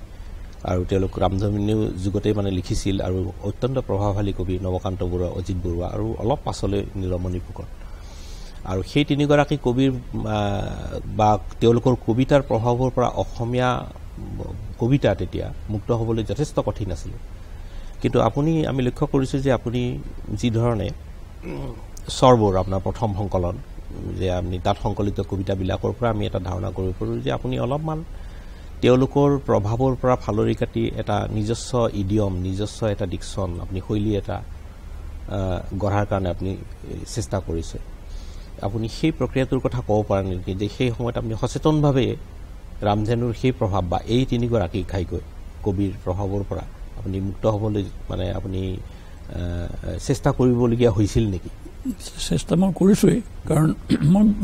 আৰু তেওঁলোক ৰামধেনুৰ যুগতেই মানে লিখিছিল আৰু অত্যন্ত প্ৰভাৱশালী কবি নৱকান্ত বৰুৱা অজিত বৰুৱা আৰু অলপ পাছলৈ নীলমণি ফুকন আৰু সেই তিনিগৰাকী কবিৰ বা তেওঁলোকৰ কবিতাৰ প্ৰভাৱৰ পৰা অসমীয়া কবিতা তেতিয়া মুক্ত হ'বলৈ যথেষ্ট কঠিন আছিল কিন্তু আমি লক্ষ্য কৰিছোঁ যে আপুনি যি ধৰণে স্বৰবোৰ আপোনাৰ প্ৰথম সংকলন যে আপুনি তাত সংকলিত কবিতাবিলাকৰ পৰা আমি এটা ধাৰণা কৰিব পাৰোঁ যে আপুনি অলপমান তেওঁলোকৰ প্ৰভাৱৰ পৰা ফালৰি কাটি এটা নিজস্ব ইডিয়ম নিজস্ব এটা ডিকশ্যন আপুনি শৈলী এটা গঢ়াৰ কাৰণে আপুনি চেষ্টা কৰিছে আপুনি সেই প্ৰক্ৰিয়াটোৰ কথা ক'ব পাৰে নেকি যে সেই সময়ত আপুনি সচেতনভাৱে ৰামধেনুৰ সেই প্ৰভাৱ বা এই তিনিগৰাকী ঘাইকৈ কবিৰ প্ৰভাৱৰ পৰা আপুনি মুক্ত হ'বলৈ মানে আপুনি চেষ্টা কৰিবলগীয়া হৈছিল নেকি চেষ্টা মই কৰিছোঁৱেই কাৰণ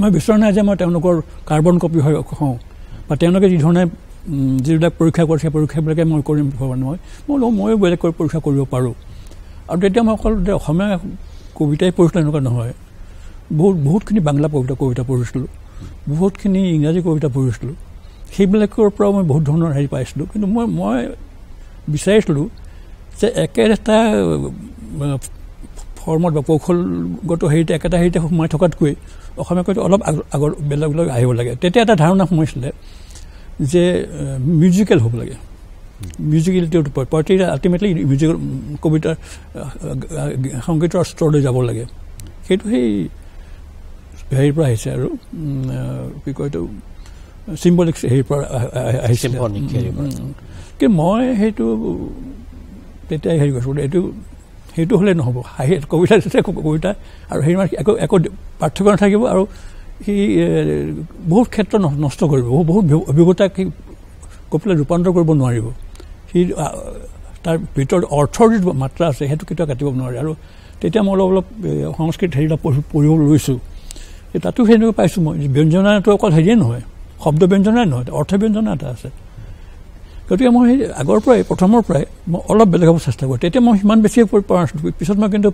মই বিচৰা নাই যে মই তেওঁলোকৰ কাৰ্বন কপি হৈ হওঁ বা তেওঁলোকে যিধৰণে যিবিলাক পৰীক্ষা কৰিছে পৰীক্ষাবিলাকে মই কৰিম ভবা নহয় ময়ো বেলেগ পৰীক্ষা কৰিব পাৰোঁ আৰু তেতিয়া মই অকল অসমীয়া কবিতাই পঢ়িছিলোঁ এনেকুৱা নহয় বহুতখিনি বাংলা কবিতা পঢ়িছিলোঁ বহুতখিনি ইংৰাজী কবিতা পঢ়িছিলোঁ সেইবিলাকৰ পৰাও মই বহুত ধৰণৰ হেৰি পাইছিলোঁ কিন্তু মই বিচাৰিছিলোঁ যে একেটা ফৰ্মত বা কৌশলগত হেৰিতে একেটা হেৰিতে সোমাই থকাতকৈ অসমীয়া কবিতা অলপ আগৰ বেলেগ আহিব লাগে তেতিয়া এটা ধাৰণা সোমাইছিলে যে মিউজিকেল হ'ব লাগে মিউজিকেলিটিৰ পইণ্ট আল্টিমেটলি মিউজিকেল কবিতাৰ সংগীতৰ স্তৰলৈ যাব লাগে সেইটো সেই হেৰিৰ পৰা আহিছে আৰু কি কয় এইটো চিম্বলিক হেৰিৰ পৰা আহিছিলে কিন্তু মই সেইটো তেতিয়াই হেৰি কৰিছোঁ সেইটো হ'লে নহ'ব কবিতা কবিতা আৰু হেৰি মানে একো পাৰ্থক্য নাথাকিব আৰু সি বহুত ক্ষেত্ৰ নষ্ট কৰিব বহুত অভিজ্ঞতাক সি কবিতাত ৰূপান্তৰ কৰিব নোৱাৰিব সি তাৰ ভিতৰত অৰ্থৰ যি মাত্ৰা আছে সেইটো কেতিয়াও কাটিব নোৱাৰে আৰু তেতিয়া মই অলপ সংস্কৃত হেৰিটা পঢ়িব লৈছোঁ তাতো সেনেকৈ পাইছোঁ মই ব্যঞ্জনাটো অকল হেৰিয়ে নহয় শব্দ ব্যঞ্জনাই নহয় অৰ্থ ব্যঞ্জনা এটা আছে গতিকে মই সেই আগৰ পৰাই প্ৰথমৰ পৰাই মই অলপ বেলেগ হ'ব চেষ্টা কৰোঁ তেতিয়া মই সিমান বেছি পৰা নাছিলোঁ পিছত মই কিন্তু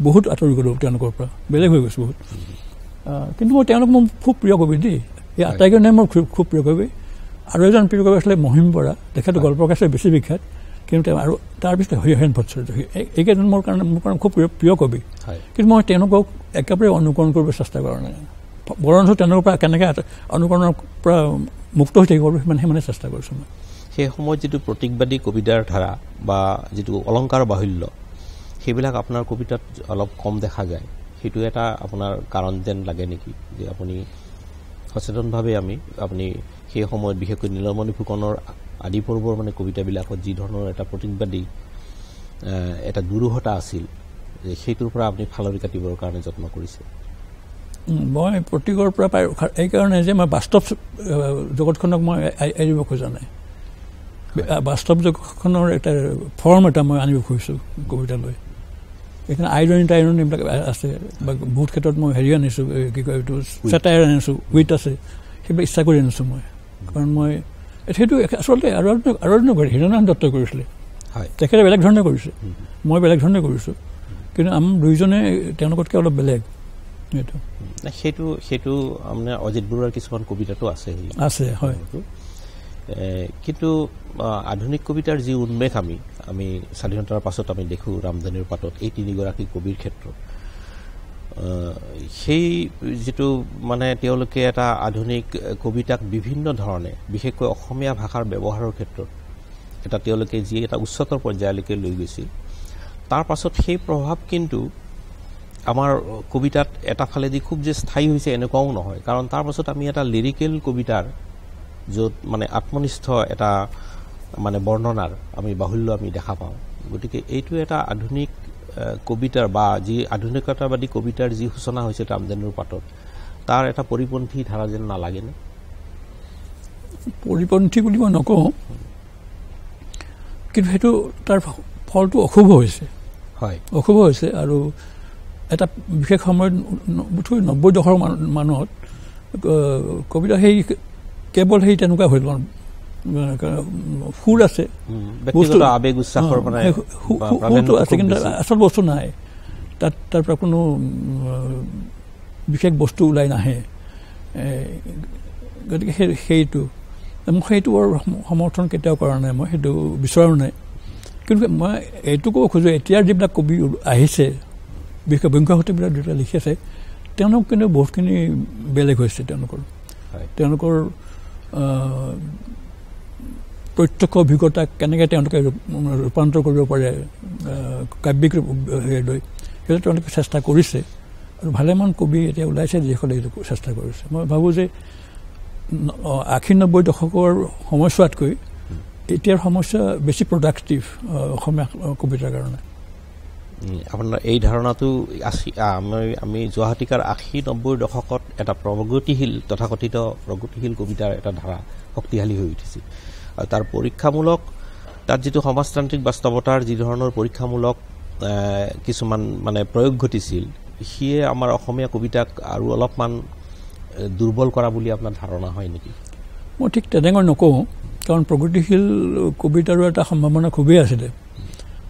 বহুত আঁতৰি গ'লোঁ তেওঁলোকৰ পৰা বেলেগ হৈ গৈছোঁ বহুত কিন্তু মই তেওঁলোক মোৰ খুব প্ৰিয় কবি দেই এই আটাইকেইজনে মোৰ খুব প্ৰিয় কবি আৰু এজন প্ৰিয় কবি আছিলে মহিম বৰা তেখেতে গল্পৰ কাছে বেছি বিখ্যাত কিন্তু আৰু তাৰপিছত হৰিহৰেন ভট্টাচাৰ্য এইকেইজন মোৰ কাৰণে খুব প্ৰিয় কবি কিন্তু মই তেওঁলোকক একেবাৰে অনুকৰণ কৰিব চেষ্টা কৰা নাই বৰঞ্চ তেওঁলোকৰ পৰা কেনেকৈ অনুকৰণৰ পৰা মুক্ত হৈ থাকিব সিমানে চেষ্টা কৰিছোঁ মই সেই সময়ত যিটো প্ৰতীকবাদী কবিতাৰ ধাৰা বা যিটো অলংকাৰ বাহুল্য সেইবিলাক আপোনাৰ কবিতাত অলপ কম দেখা যায় সেইটো এটা আপোনাৰ কাৰণ যেন লাগে নেকি যে আপুনি সচেতনভাৱে আপুনি সেই সময়ত বিশেষকৈ নীলমণি ফুকনৰ আদি পৰ্বৰ মানে কবিতাবিলাকত যি ধৰণৰ এটা প্ৰতীকবাদী এটা দুৰূহতা আছিল যে সেইটোৰ পৰা আপুনি ফালৰি কাটিবৰ কাৰণে যত্ন কৰিছে মই প্ৰতীকৰ পৰা পাই এইকাৰণে যে মই বাস্তৱ জগতখনক মই এৰিব খোজা নাই বাস্তৱ জগতখনৰ এটা ফৰ্ম এটা মই আনিব খুজিছোঁ কবিতালৈ এইখিনি আইৰণ এইবিলাক আছে বা বহুত ক্ষেত্ৰত মই হেৰি আনিছোঁ কি কয় এইটো চেটায়াৰ আনিছোঁ উইট আছে সেইবিলাক ইচ্ছা কৰি আনিছোঁ মই কাৰণ মই সেইটো আচলতে আৰু এজন হীৰেন্দ্ৰনাথ দত্তই কৰিছিলে তেখেতে বেলেগ ধৰণে কৰিছে মই বেলেগ ধৰণে কৰিছোঁ কিন্তু আমাৰ দুয়োজনে তেওঁলোকতকৈ অলপ বেলেগ সেইটো আপোনাৰ অজিত বৰুৱাৰ কিছুমান কবিতাটো আছে হয় কিন্তু আধুনিক কবিতাৰ যি উন্মেষ আমি স্বাধীনতাৰ পাছত আমি দেখোঁ ৰামধেনুৰ পাতত এই তিনিগৰাকী কবিৰ ক্ষেত্ৰত সেই যিটো মানে তেওঁলোকে এটা আধুনিক কবিতাক বিভিন্ন ধৰণে বিশেষকৈ অসমীয়া ভাষাৰ ব্যৱহাৰৰ ক্ষেত্ৰত এটা তেওঁলোকে যি এটা উচ্চতৰ পৰ্যায়লৈকে লৈ গৈছিল তাৰ পাছত সেই প্ৰভাৱ কিন্তু আমাৰ কবিতাত এটা ফালেদি খুব যে স্থায়ী হৈছে এনেকুৱাও নহয় কাৰণ তাৰ পাছত আমি এটা লিৰিকেল কবিতাৰ য'ত মানে আত্মনিষ্ঠ এটা মানে বৰ্ণনাৰ আমি বাহুল্য আমি দেখা পাওঁ গতিকে এইটো এটা আধুনিক কবিতাৰ বা যি আধুনিকতাবাদী কবিতাৰ যি সূচনা হৈছে ৰামধেনুৰ পাতত তাৰ এটা পৰিপন্থী ধাৰা যেন নালাগেনে পৰিপন্থী বুলি মই নকওঁ কিন্তু সেইটো তাৰ ফলটো অশুভ হৈছে অশুভ হৈছে আৰু এটা বিশেষ সময়ত 90 দশকৰ মানত কবিতা সেই কেৱল সেই তেনেকুৱা হৈ গ'ল সুৰ আছে আবেগ উচ্ছ্বাসৰ সুৰটো আছে কিন্তু আচল বস্তু নাই তাৰ পৰা কোনো বিশেষ বস্তু ওলাই নাহে গতিকে সেইটো বৰ সমৰ্থন কেতিয়াও কৰা নাই মই সেইটো বিচৰাও নাই কিন্তু মই এইটো ক'ব খোজোঁ এতিয়াৰ যিবিলাক কবি আহিছে বিশেষকৈ বংশগতিবিলাক দুটা লিখি আছে তেওঁলোক কিন্তু বহুতখিনি বেলেগ হৈছে তেওঁলোকৰ প্ৰত্যক্ষ অভিজ্ঞতাক কেনেকৈ তেওঁলোকে ৰূপান্তৰ কৰিব পাৰে কাব্যিক হেৰিলৈ সেইটো তেওঁলোকে চেষ্টা কৰিছে আৰু ভালেমান কবি এতিয়া ওলাইছে যিসকলে এইটো চেষ্টা কৰিছে মই ভাবোঁ যে 80-90 দশকৰ সময়ছোৱাতকৈ এতিয়াৰ সমস্যা বেছি প্ৰডাক্টিভ অসমীয়া কবিতাৰ কাৰণে আপোনাৰ এই ধাৰণাটো আমি যোৱা শতিকাৰ 80-90 দশকত এটা প্ৰগতিশীল তথাকথিত প্ৰগতিশীল কবিতাৰ এটা ধাৰা শক্তিশালী হৈ উঠিছিল আৰু তাৰ পৰীক্ষামূলক তাত যিটো সমাজতান্ত্ৰিক বাস্তৱতাৰ যি ধৰণৰ পৰীক্ষামূলক কিছুমান মানে প্ৰয়োগ ঘটিছিল সিয়ে আমাৰ অসমীয়া কবিতাক আৰু অলপমান দুৰ্বল কৰা বুলি আপোনাৰ ধাৰণা হয় নেকি মই ঠিক তেনেকৈ নকওঁ কাৰণ প্ৰগতিশীল কবিতাৰো এটা সম্ভাৱনা খুবেই আছিলে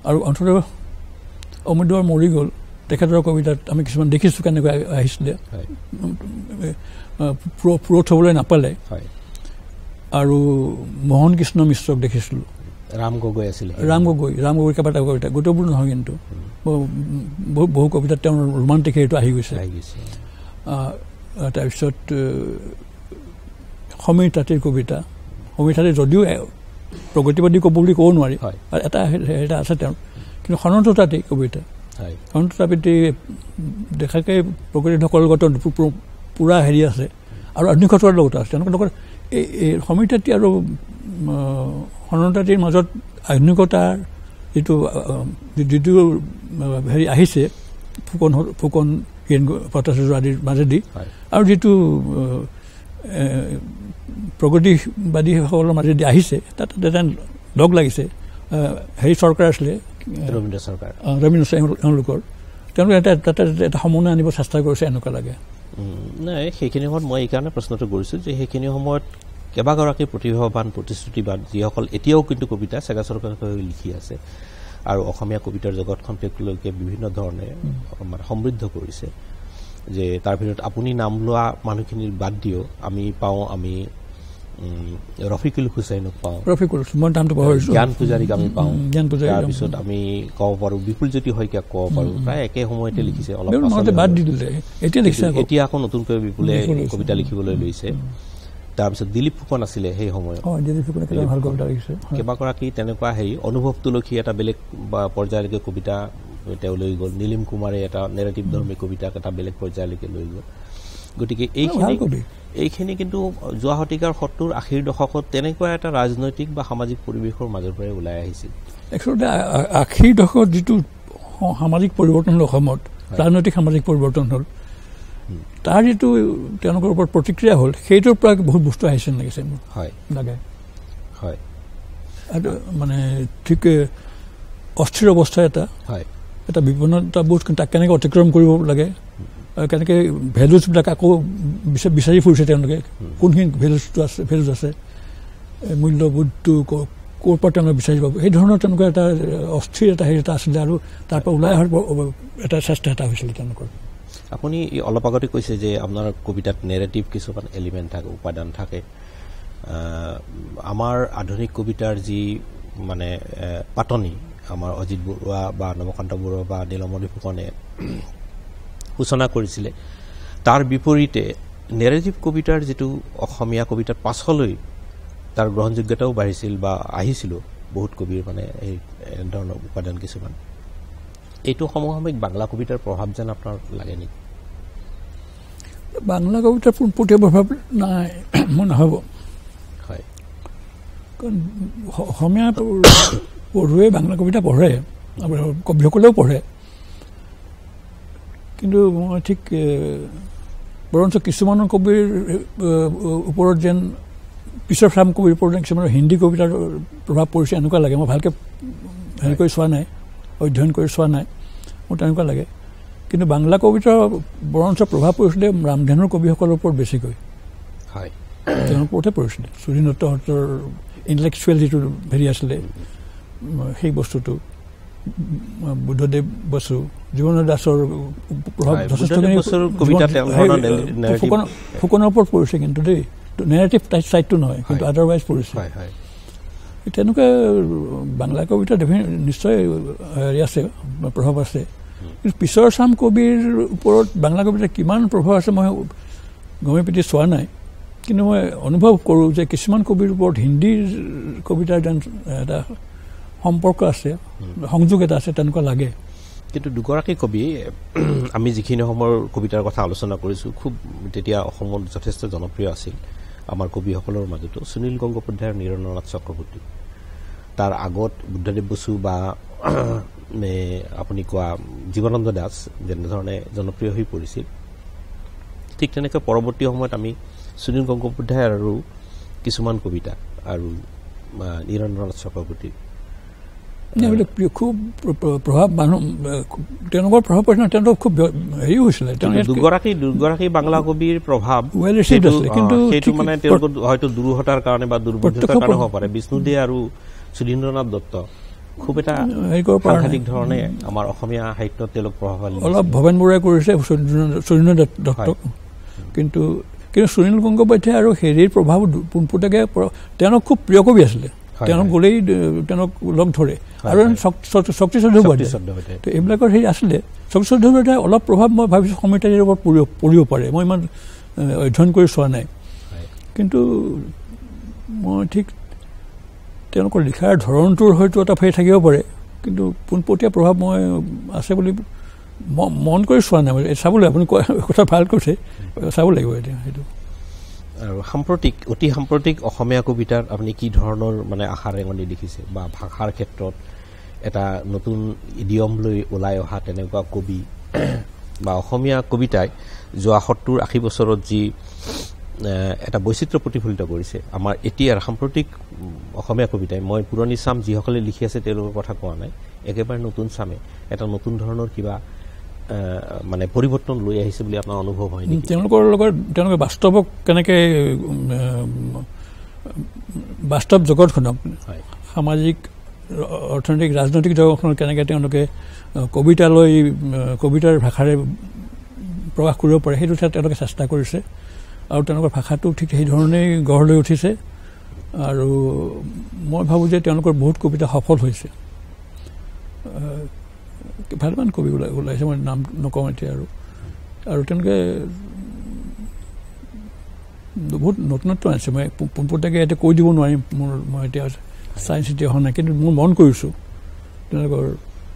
আৰু অন্ততঃ অমৃতবাৰ মৰি গ'ল তেখেতৰ কবিতাত আমি কিছুমান দেখিছোঁ কেনেকৈ আহিছিলে পুৰঠ হ'বলৈ নাপালে আৰু মোহন কৃষ্ণ মিশ্ৰক দেখিছিলোঁ ৰাম গগৈ আছিল ৰাম গগৈ কেইবাটা কবিতা গোটেইবোৰ নহয় কিন্তু বহু কবিতাত তেওঁৰ ৰোমান্টিক হেৰিটো আহি গৈছে তাৰপিছত সমীৰ তাঁতীৰ কবিতা সমীৰ তাঁতী যদিও প্ৰগতিবাদী কব বুলি ক'ব নোৱাৰি এটা হেৰি আছে তেওঁৰ কিন্তু সনন্ত তাঁতী কবিতা সনন্ত তাঁতী দেখাকৈ প্ৰকৃতিসকলৰ লগত পূৰা হেৰি আছে আৰু আধুনিকতাৰ লগত আছে তেওঁলোকৰ লগত এই সমিতাতী আৰু সনতাতীৰ মাজত আধুনিকতাৰ যিটো হেৰি আহিছে ফুকন হীৰেণ ভট্টাচাৰ্য আদিৰ মাজেদি আৰু যিটো প্ৰগতিবাদীসকলৰ মাজেদি আহিছে তাত এটা লগ লাগিছে হেৰি চৰকাৰ আছিলে ৰবীন্দ্ৰ চৰকাৰ তেওঁলোকৰ তেওঁলোকে এটা সমন্বয় আনিব চেষ্টা কৰিছে এনেকুৱা লাগে নাই সেইখিনি সময়ত মই এইকাৰণে প্ৰশ্নটো কৰিছোঁ যে সেইখিনি সময়ত কেইবাগৰাকী প্ৰতিভাৱান প্ৰতিশ্ৰুতিবান যিসকল এতিয়াও কিন্তু কবিতা চেগা চৰকাৰে লিখি আছে আৰু অসমীয়া কবিতাৰ জগতখন তেওঁলোকে বিভিন্ন ধৰণে মানে সমৃদ্ধ কৰিছে যে তাৰ ভিতৰত আপুনি নাম লোৱা মানুহখিনিৰ বাদ দিও আমি পাওঁ আমি ৰফিকুল হুছেইনক পাওঁ জ্ঞান পূজাৰীক আমি পাওঁ তাৰপিছত আমি ক'ব পাৰোঁ বিপুলজ্যোতি শইকীয়াক ক'ব পাৰোঁ প্ৰায় একে সময়তে লিখিছে অলপ এতিয়া আকৌ নতুনকৈ বিপুলে কবিতা লিখিবলৈ লৈছে তাৰপিছত দিলীপ ফুকন আছিলে সেই সময়ত কেইবাগৰাকী তেনেকুৱা হেৰি অনুভৱ তুলসী এটা বেলেগ পৰ্যায়লৈকে কবিতা তেওঁ লৈ গ'ল নীলিম কুমাৰে এটা নেৰেটিভ ধৰ্মী কবিতাক এটা বেলেগ পৰ্যায়লৈকে লৈ গ'ল গতিকে এইখিনি কিন্তু যোৱা শতিকাৰ 70-80ৰ দশকত তেনেকুৱা এটা ৰাজনৈতিক বা সামাজিক পৰিৱেশৰ মাজৰ পৰাই ওলাই আহিছিল একচুৱেলি 80ৰ দশকত যিটো সামাজিক পৰিৱৰ্তন হ'ল অসমত ৰাজনৈতিক সামাজিক পৰিৱৰ্তন হ'ল তাৰ যিটো তেওঁলোকৰ ওপৰত প্ৰতিক্ৰিয়া হ'ল সেইটোৰ পৰা বহুত বস্তু আহিছে লাগিছে মোৰ লাগে হয় মানে ঠিক অস্থিৰ অৱস্থা এটা বিপন্নতাবোধ তাক কেনেকৈ অতিক্ৰম কৰিব লাগে কেনেকৈ ভেলুজবিলাক আকৌ বিচাৰি ফুৰিছে তেওঁলোকে কোনখিনি ভেলুজ আছে মূল্যবোধটো ক'ৰ পৰা তেওঁলোকে বিচাৰি পাব সেই ধৰণৰ তেনেকুৱা এটা অস্থিৰ এটা হেৰি এটা আছিলে আৰু তাৰ পৰা ওলাই অহাৰ এটা চেষ্টা এটা হৈছিলে তেওঁলোকৰ আপুনি অলপ আগতে কৈছে যে আপোনাৰ কবিতাত নেৰেটিভ কিছুমান এলিমেণ্ট থাকে উপাদান থাকে আমাৰ আধুনিক কবিতাৰ যি মানে পাতনি আমাৰ অজিত বৰুৱা বা নৱকান্ত বৰুৱা বা নীলমণি ফুকনে সূচনা কৰিছিলে তাৰ বিপৰীতে নেৰেটিভ কবিতাৰ যিটো অসমীয়া কবিতাৰ পাছলৈ তাৰ গ্ৰহণযোগ্যতাও বাঢ়িছিল বা আহিছিল বহুত কবিৰ মানে এই ধৰণৰ উপাদান কিছুমান এইটো সমসাময়িক বাংলা কবিতাৰ প্ৰভাৱ যেন আপোনাৰ লাগে নেকি বাংলা কবিতাৰ পোনপটীয়া প্ৰভাৱ নাই মই নহ'ব হয় কাৰণ অসমীয়া পঢ়ুৱে বাংলা কবিতা পঢ়ে কবিসকলেও পঢ়ে কিন্তু মই ঠিক বৰঞ্চ কিছুমানৰ কবিৰ ওপৰত যেন পিছৰ চাম কবিৰ ওপৰত যেন কিছুমানৰ হিন্দী কবিতাৰ প্ৰভাৱ পৰিছে এনেকুৱা লাগে মই ভালকৈ হেৰি কৰি চোৱা নাই অধ্যয়ন কৰি চোৱা নাই মোৰ তেনেকুৱা লাগে কিন্তু বাংলা কবিতাৰ বৰঞ্চ প্ৰভাৱ পৰিছিলে ৰামধেনুৰ কবিসকলৰ ওপৰত বেছিকৈ হয় তেওঁৰ ওপৰতে পৰিছিলে সুধীৰ দত্তহঁতৰ ইণ্টেলেকচুৱেল যিটো হেৰি আছিলে সেই বস্তুটো বুদ্ধদেৱ বসু জীৱন দাসৰ প্ৰভাৱ যথেষ্টখিনি ফুকনৰ ওপৰত পৰিছে কিন্তু দেই নেৰেটিভ চাইডটো নহয় কিন্তু আদাৰৱাইজ পৰিছে তেনেকুৱা বাংলা কবিতাৰ নিশ্চয় হেৰি আছে প্ৰভাৱ আছে কিন্তু পিছৰ চাম কবিৰ ওপৰত বাংলা কবিতাৰ কিমান প্ৰভাৱ আছে মই গমে পিটি চোৱা নাই কিন্তু মই অনুভৱ কৰোঁ যে কিছুমান কবিৰ ওপৰত হিন্দীৰ কবিতাৰ যেন এটা সম্পৰ্ক আছে সংযোগ এটা আছে তেনেকুৱা লাগে কিন্তু দুগৰাকী কবি আমি যিখিনি সময়ৰ কবিতাৰ কথা আলোচনা কৰিছোঁ খুব তেতিয়া অসমত যথেষ্ট জনপ্ৰিয় আছিল আমাৰ কবিসকলৰ মাজতো সুনীল গংগোপাধ্যায় আৰু নীৰেন্দ্ৰনাথ চক্ৰৱৰ্তী তাৰ আগত বুদ্ধদেৱ বসু বা আপুনি কোৱা জীৱানন্দ দাস যেনেধৰণে জনপ্ৰিয় হৈ পৰিছিল ঠিক তেনেকৈ পৰৱৰ্তী সময়ত আমি সুনীল গংগোপাধ্যায় আৰু কিছুমান কবিতা আৰু নীৰেন্দ্ৰনাথ চক্ৰৱৰ্তী খুব প্ৰভাৱ মানুহ তেওঁলোকৰ প্ৰভাৱ পৰিছে ন তেওঁলোকৰ খুব হেৰিও হৈছিলে দুগৰাকী বাংলা কবিৰ প্ৰভাৱ কিন্তু সেইটো মানে তেওঁলোকৰ হয়তো দুৰ্বলতাৰ কাৰণে বা দুৰ্বলতাৰ কাৰণে হ'ব পাৰে বিষ্ণুদে আৰু সুধীন্দ্ৰনাথ দত্ত খুব এটা সাংঘাতিক ধৰণে আমাৰ অসমীয়া সাহিত্যত তেওঁলোক প্ৰভাৱশালী অলপ ভৱেন বৰুৱাই কৰিছে সুধীন্দ্ৰ দত্তক কিন্তু সুনীল গংগোপাধ্যায় আৰু হেৰিৰ প্ৰভাৱ পোনপটীয়াকৈ তেওঁলোক খুব প্ৰিয় কবি আছিলে তেওঁলোক গ'লেই তেওঁলোক লগ ধৰে আৰু শক্তি চৌধুৰী তো এইবিলাকৰ হেৰি আছিলে শক্তি চৌধুৰীৰ অলপ প্ৰভাৱ মই ভাবিছোঁ সমিতাৰীৰ ওপৰত পৰিব পাৰে মই ইমান অধ্যয়ন কৰি চোৱা নাই কিন্তু মই ঠিক তেওঁলোকৰ লিখাৰ ধৰণটোৰ হয়তো এটা ফেৰ থাকিব পাৰে কিন্তু পোনপটীয়া প্ৰভাৱ মই আছে বুলি মন কৰি চোৱা নাই চাবলৈ আপুনি কথা ভাল কৈছে চাব লাগিব এতিয়া সেইটো আৰু অতি সাম্প্ৰতিক অসমীয়া কবিতাৰ আপুনি কি ধৰণৰ মানে আশা ৰেঙনি দেখিছে বা ভাষাৰ ক্ষেত্ৰত এটা নতুন ইডিয়ম লৈ ওলাই অহা তেনেকুৱা কবি বা অসমীয়া কবিতাই যোৱা 70-80 বছৰত যি এটা বৈচিত্ৰ্য প্ৰতিফলিত কৰিছে আমাৰ এতিয়াৰ সাম্প্ৰতিক অসমীয়া কবিতাই মই পুৰণি চাম যিসকলে লিখি আছে তেওঁলোকৰ কথা কোৱা নাই একেবাৰে নতুন চামে এটা নতুন ধৰণৰ কিবা মানে পৰিৱৰ্তন লৈ আহিছে বুলি আপোনাৰ অনুভৱ হয় নেকি তেওঁলোকৰ লগত তেওঁলোকে বাস্তৱক কেনেকৈ বাস্তৱ জগতখনক সামাজিক অৰ্থনৈতিক ৰাজনৈতিক জগতখনত কেনেকৈ তেওঁলোকে কবিতাৰ ভাষাৰে প্ৰকাশ কৰিব পাৰে সেইটো তেওঁলোকে চেষ্টা কৰিছে আৰু তেওঁলোকৰ ভাষাটো ঠিক সেইধৰণেই গঢ় লৈ উঠিছে আৰু মই ভাবোঁ যে তেওঁলোকৰ বহুত কবিতা সফল হৈছে ভালমান কবি ওলাইছে মই নাম নকওঁ এতিয়া আৰু তেওঁলোকে বহুত নতুনত্ব আছে মই পোনপটীয়াকৈ এতিয়া কৈ দিব নোৱাৰিম মই এতিয়া চায়েন্স এতিয়া অহা নাই কিন্তু মই মন কৰিছোঁ তেওঁলোকৰ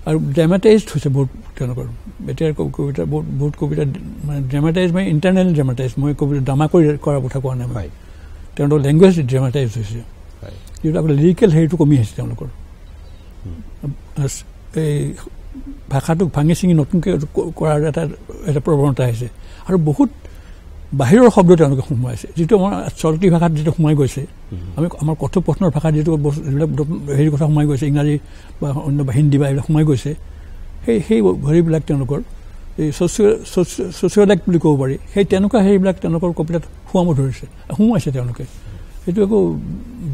আৰু ড্ৰামাটাইজড হৈছে বহুত তেওঁলোকৰ এতিয়াৰ কবিতা বহুত কবিতা মানে ড্ৰামাটাইজ মানে ইণ্টাৰনেল ড্ৰামাটাইজ মই কবিতা ড্ৰামা কৰি কৰাৰ কথা কোৱা নাই মই তেওঁলোকৰ লেংগুৱেজ ড্ৰামাটাইজ হৈছে যিটো আপোনাৰ লিৰিকেল হেৰিটো কমি আহিছে তেওঁলোকৰ এই ভাষাটোক ভাঙি চিঙি নতুনকৈ কৰাৰ এটা প্ৰৱণতা আহিছে আৰু বহুত বাহিৰৰ শব্দ তেওঁলোকে সোমোৱাইছে যিটো আমাৰ চলতি ভাষাত যিটো সোমাই গৈছে আমি আমাৰ কথোপকথনৰ ভাষাত যিটো যিবিলাক হেৰি কথা সোমাই গৈছে ইংৰাজী বা অন্য বা হিন্দী বা এইবিলাক সোমাই গৈছে সেই হেৰিবিলাক তেওঁলোকৰ এই ছ'চিয়'লাইক বুলি ক'ব পাৰি সেই তেনেকুৱা হেৰিবিলাক তেওঁলোকৰ কবিতাত সোমোৱাইছে তেওঁলোকে সেইটো একো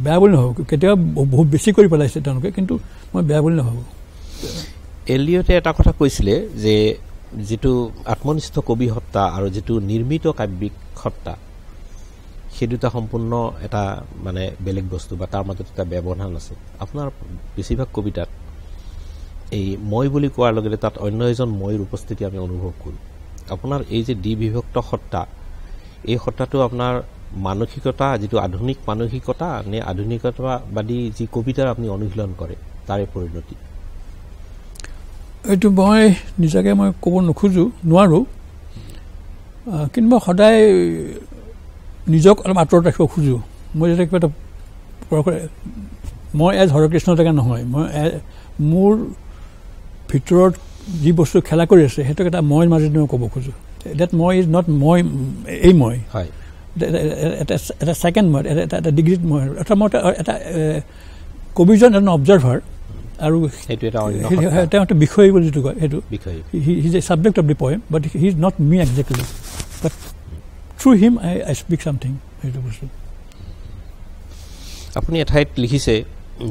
বেয়া বুলি নাভাবোঁ কেতিয়াবা বহুত বেছি কৰি পেলাইছে তেওঁলোকে কিন্তু মই বেয়া বুলি নাভাবোঁ এলিয়টে এটা কথা কৈছিলে যে যিটো আত্মনিষ্ঠ কবি সত্তা আৰু যিটো নিৰ্মিত কাব্যিক সত্তা সেই দুটা সম্পূৰ্ণ এটা মানে বেলেগ বস্তু বা তাৰ মাজত এটা ব্যৱধান আছে আপোনাৰ বেছিভাগ কবিতাত এই মই বুলি কোৱাৰ লগে লগে তাত অন্য এজন মইৰ উপস্থিতি আমি অনুভৱ কৰোঁ আপোনাৰ এই যে দ্বিবিভক্ত সত্তা এই সত্তাটো আপোনাৰ মানসিকতা যিটো আধুনিক মানসিকতা নে আধুনিকতাবাদী যি কবিতাৰ আপুনি অনুশীলন কৰে তাৰে পৰিণতি এইটো মই নিজাকে মই ক'ব নোৱাৰোঁ কিন্তু মই সদায় নিজক অলপ আঁতৰত ৰাখিব খোজোঁ মই যেতিয়া কিবা এটা মই এজ হৰকৃষ্ণ টেঙা নহয় মই মোৰ ভিতৰত যি বস্তু খেলা কৰি আছে সেইটোক এটা মই মাজেদি মই ক'ব খোজোঁ ডেট মই ইজ নট মই এই মই এটা ছেকেণ্ড মই এটা ডিগ্ৰীত মই অৰ্থাৎ মই এটা কবিজন এজন অবজাৰ্ভাৰ আৰু তেওঁ এটা বিষয় বুলি যিটো কয় সেইটো he is a subject of the poem but he is not me exactly but through him I speak something সেইটো বস্তু আপুনি এঠাইত লিখিছে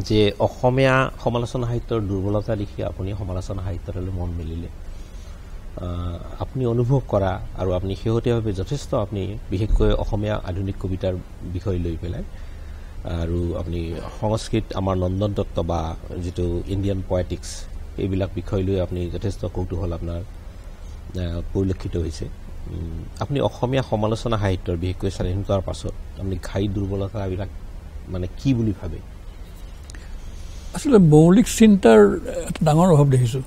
যে অসমীয়া সমালোচনা সাহিত্যৰ দুৰ্বলতা দেখি আপুনি সমালোচনা সাহিত্যলৈ মন মেলিলে আপুনি অনুভৱ কৰা আৰু আপুনি শেহতীয়াভাৱে যথেষ্ট আপুনি বিশেষকৈ অসমীয়া আধুনিক কবিতাৰ বিষয় লৈ পেলাই আৰু আপুনি সংস্কৃত আমাৰ নন্দন দত্ত বা যিটো ইণ্ডিয়ান পয়েটিক্স এইবিলাক বিষয় লৈ আপুনি যথেষ্ট কৌতূহল আপোনাৰ পৰিলক্ষিত হৈছে আপুনি অসমীয়া সমালোচনা সাহিত্যৰ বিশেষকৈ স্বাধীনতাৰ পাছত আপুনি ঘাই দুৰ্বলতাবিলাক মানে কি বুলি ভাবে আসলে মৌলিক চিন্তাৰ এটা ডাঙৰ অভাৱ দেখিছোঁ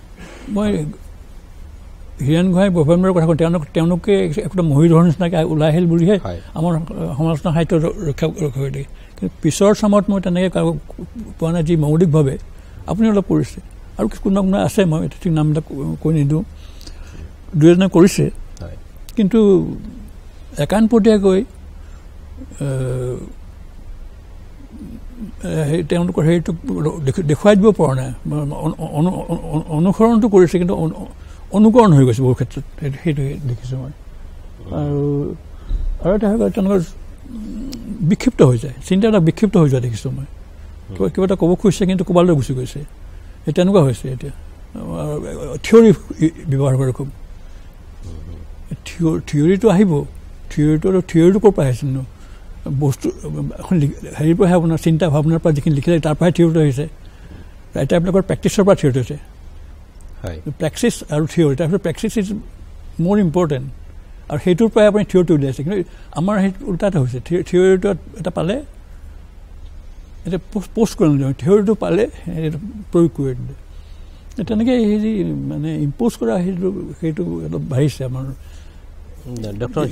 মই হীৰেণ গোহাঁই বৈভেন্দ্ৰৰ কথা কওঁ তেওঁলোকে একটা মহিধৰ নিচিনাকৈ ওলাই আহিল বুলিহে আমাৰ সমালোচনা সাহিত্য ৰক্ষা কৰি দিয়ে কিন্তু পিছৰ চামত মই তেনেকৈ পোৱা নাই যি মৌলিকভাৱে আপুনি অলপ কৰিছে আৰু কোনোবা কোনোবা আছে মই ঠিক নামবিলাক কৈ নিদিওঁ দুই এজনে কৰিছে কিন্তু একানপতীয়াকৈ তেওঁলোকৰ হেৰিটোক দেখুৱাই দিব পৰা নাই অনুসৰণটো কৰিছে কিন্তু অনুকৰণ হৈ গৈছে বহু ক্ষেত্ৰত সেইটো দেখিছোঁ মই আৰু এটা হৈ গ'ল তেওঁলোকৰ বিক্ষিপ্ত হৈ যায় চিন্তাবিলাক বিক্ষিপ্ত হৈ যোৱা দেখিছোঁ মই কিবা এটা ক'ব খুজিছে কিন্তু ক'ৰবালৈ গুচি গৈছে সেই তেনেকুৱা হৈছে এতিয়া থিয়ৰী ব্যৱহাৰ কৰে খুব থিয়ৰীটো আহিব থিয়ৰীটো ক'ৰ পৰা আহিছেনো বস্তু এখন হেৰিৰ পৰাহে আপোনাৰ চিন্তা ভাৱনাৰ পৰা যিখিনি লিখিলে তাৰ পৰাহে থিয়ৰীটো আহিছে ৰাইটাৰবিলাকৰ প্ৰেক্টিছৰ পৰা থিয়ৰীটো হৈছে প্ৰেক্টিছ আৰু থিয়ৰী তাৰপিছত প্ৰেক্টিছ ইজ মোৰ ইম্পৰ্টেণ্ট আৰু সেইটোৰ পৰাই আপুনি থিয়ৰীটো উলিয়াইছে কিন্তু আমাৰ সেইটো উল্টাটো হৈছে থিয়ৰীটো এটা পালে এতিয়া পোষ্ট কৰি নিদিওঁ থিয়ৰীটো পালে সেইটো প্ৰয়োগ কৰি দিলে তেনেকৈ হেৰি মানে ইম্প'জ কৰা সেইটো অলপ বাঢ়িছে আমাৰ ডক্টৰ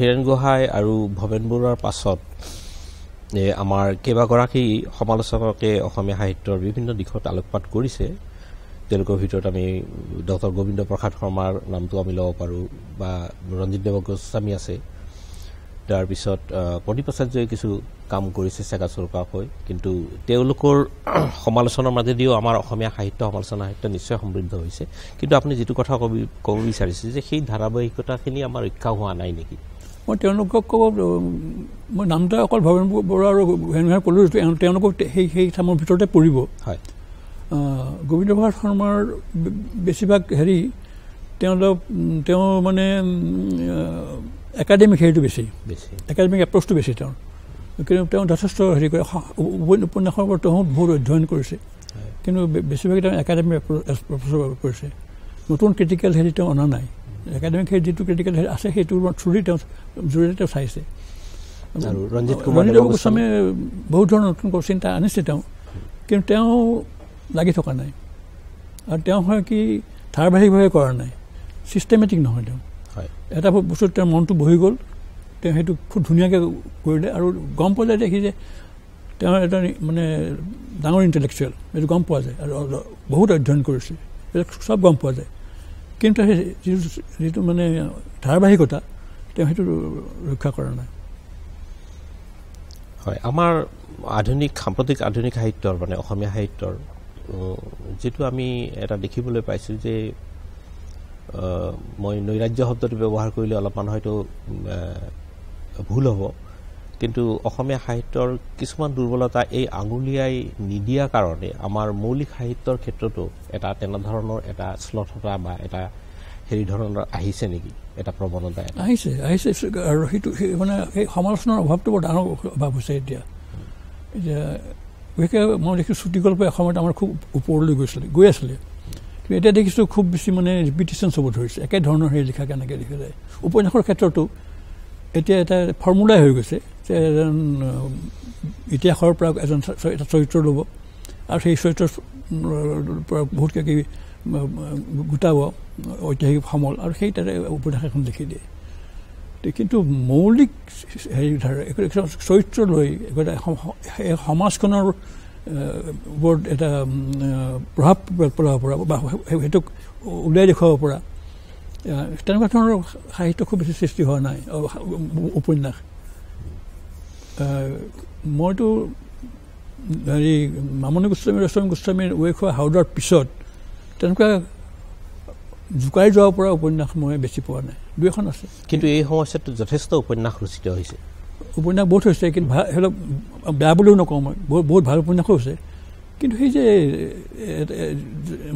হীৰেণ গোহাঁই আৰু ভৱেন বৰুৱাৰ পাছত আমাৰ কেইবাগৰাকী সমালোচকে অসমীয়া সাহিত্যৰ বিভিন্ন দিশত আলোকপাত কৰিছে। তেওঁলোকৰ ভিতৰত আমি ডক্টৰ গোবিন্দ প্ৰসাদ শৰ্মাৰ নামটো আমি ল'ব পাৰোঁ, বা ৰঞ্জিত দেৱ গোস্বামী আছে। তাৰপিছত প্ৰদীপ আচাৰ্যই কিছু কাম কৰিছে চেগাচোৰকাৰ হৈ, কিন্তু তেওঁলোকৰ সমালোচনাৰ মাজেদিও আমাৰ অসমীয়া সাহিত্য সমালোচনা সাহিত্য নিশ্চয় সমৃদ্ধ হৈছে। কিন্তু আপুনি যিটো কথা ক'ব বিচাৰিছে যে সেই ধাৰাবাহিকতাখিনি আমাৰ ৰক্ষা হোৱা নাই নেকি? মই তেওঁলোকক মই নামটো অকল ভৱেন বৰুৱা আৰু হীৰেণ গোহাঁই ক'লোঁ, তেওঁলোকক সেই থামৰ ভিতৰতে পৰিব। হয়, গোবিন্দ প্ৰসাদ শৰ্মাৰ বেছিভাগ তেওঁ মানে একাডেমিক হেৰিটো বেছি, একাডেমিক এপ্ৰ'চটো বেছি তেওঁৰ। কিন্তু তেওঁ যথেষ্ট হেৰি কৰে, উপন্যাসৰ ওপৰত তেওঁ বহুত অধ্যয়ন কৰিছে, কিন্তু বেছিভাগে তেওঁ একাডেমিক এপ্ৰ'চৰ কৰিছে। নতুন ক্ৰিটিকেল হেৰি তেওঁ অনা নাই। একাডেমিক হেৰি যিটো ক্ৰিটিকেল হেৰি আছে সেইটোৰ জৰিয়তে তেওঁ চাইছে। আৰু ৰঞ্জিত গোস্বামীয়ে বহুত ধৰণৰ নতুন চিন্তা আনিছে তেওঁ, কিন্তু তেওঁ লাগি থকা নাই। আৰু তেওঁ হয় কি ধাৰাবাহিকভাৱে কৰা নাই, ছিষ্টেমেটিক নহয়। তেওঁ এটা বস্তুত তেওঁৰ মনটো বহি গ'ল, তেওঁ সেইটো খুব ধুনীয়াকৈ কৰিলে, আৰু গম পোৱা যায় দেখি যে তেওঁ এটা মানে ডাঙৰ ইণ্টেলেকচুৱেল, এইটো গম পোৱা যায়, আৰু বহুত অধ্যয়ন কৰিছে, এইটো চব গম পোৱা যায়। কিন্তু সেই যিটো মানে ধাৰাবাহিকতা তেওঁ সেইটো ৰক্ষা কৰা নাই। হয়, আমাৰ সাম্প্ৰতিক আধুনিক সাহিত্যৰ মানে অসমীয়া সাহিত্যৰ যিটো আমি এটা দেখিবলৈ পাইছোঁ যে মই নৈৰাজ্য শব্দটো ব্যৱহাৰ কৰিলে অলপমান হয়তো ভুল হ'ব, কিন্তু অসমীয়া সাহিত্যৰ কিছুমান দুৰ্বলতা এই আঙুলিয়াই নিদিয়াৰ কাৰণে আমাৰ মৌলিক সাহিত্যৰ ক্ষেত্ৰতো এটা তেনেধৰণৰ এটা শ্লথতা বা এটা হেৰি ধৰণৰ আহিছে নেকি, এটা প্ৰৱণতা আহিছে। আৰু সেইটো মানে সেই সমালোচনাৰ অভাৱটো বৰ ডাঙৰ অভাৱ হৈছে এতিয়া। বিশেষকৈ মই দেখিছোঁ চুটিগল্প এসময়ত আমাৰ খুব ওপৰলৈ গৈ আছিলে, কিন্তু এতিয়া দেখিছোঁ খুব বেছি মানে ৰিপিটিশ্যন হ'ব ধৰিছে, একেধৰণৰ হেৰি লিখা কেনেকৈ লিখা যায়। উপন্যাসৰ ক্ষেত্ৰতো এতিয়া এটা ফৰ্মুলাই হৈ গৈছে যে এজন ইতিহাসৰ পৰা এটা চৰিত্ৰ ল'ব, আৰু সেই চৰিত্ৰৰ পৰা বহুত কিবা গোটাব ঐতিহাসিক সমল, আৰু সেই তাতে উপন্যাস এখন লিখি দিয়ে। কিন্তু মৌলিক হেৰি চৰিত্ৰ লৈ সমাজখনৰ ওপৰত এটা প্ৰভাৱ পেলাব পৰা বা সেইটোক উলিয়াই দেখুৱাব পৰা তেনেকুৱা ধৰণৰ সাহিত্য খুব বেছি সৃষ্টি হোৱা নাই। উপন্যাস মইতো হেৰি মামণি গোস্বামী ৰচন গোস্বামীৰ ৱেক হোৱা হাওদাৰ পিছত তেনেকুৱা জোকাই যোৱাৰ পৰা উপন্যাস মই বেছি পোৱা নাই, দুই এখন আছে। কিন্তু এই সমস্যাটো যথেষ্ট উপন্যাস ৰচিত হৈছে, উপন্যাস বহুত হৈছে, কিন্তু সেইবিলাক বেয়া বুলিও নকওঁ মই, বহুত ভাল উপন্যাসো হৈছে। কিন্তু সেই যে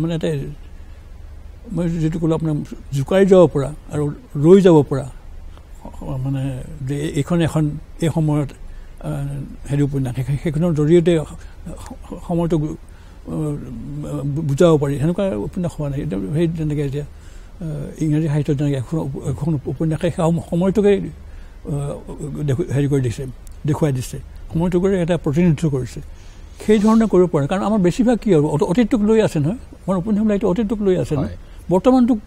মানে এটা মই যিটো ক'লোঁ আপোনাৰ জোকাই যাব পৰা আৰু ৰৈ যাব পৰা, মানে যে এইখন এই সময়ত হেৰি উপন্যাস, সেইখনৰ জৰিয়তে সময়টো বুজাব পাৰি, সেনেকুৱা উপন্যাস হোৱা নাই। সেই তেনেকৈ এতিয়া ইংৰাজী সাহিত্যত যেনেকৈ এখন উপন্যাসে সময়টোকে হেৰি কৰি দিছে, দেখুৱাই দিছে, সময়টোকে এটা প্ৰতিনিধিত্ব কৰিছে, সেই ধৰণে কৰিব পৰা নাই। কাৰণ আমাৰ বেছিভাগ কি হ'ব, অতীতটোক লৈ আছে নহয়, আমাৰ উপন্যাসবিলাক অতীতটোক লৈ আছে নহয়, বৰ্তমানটোক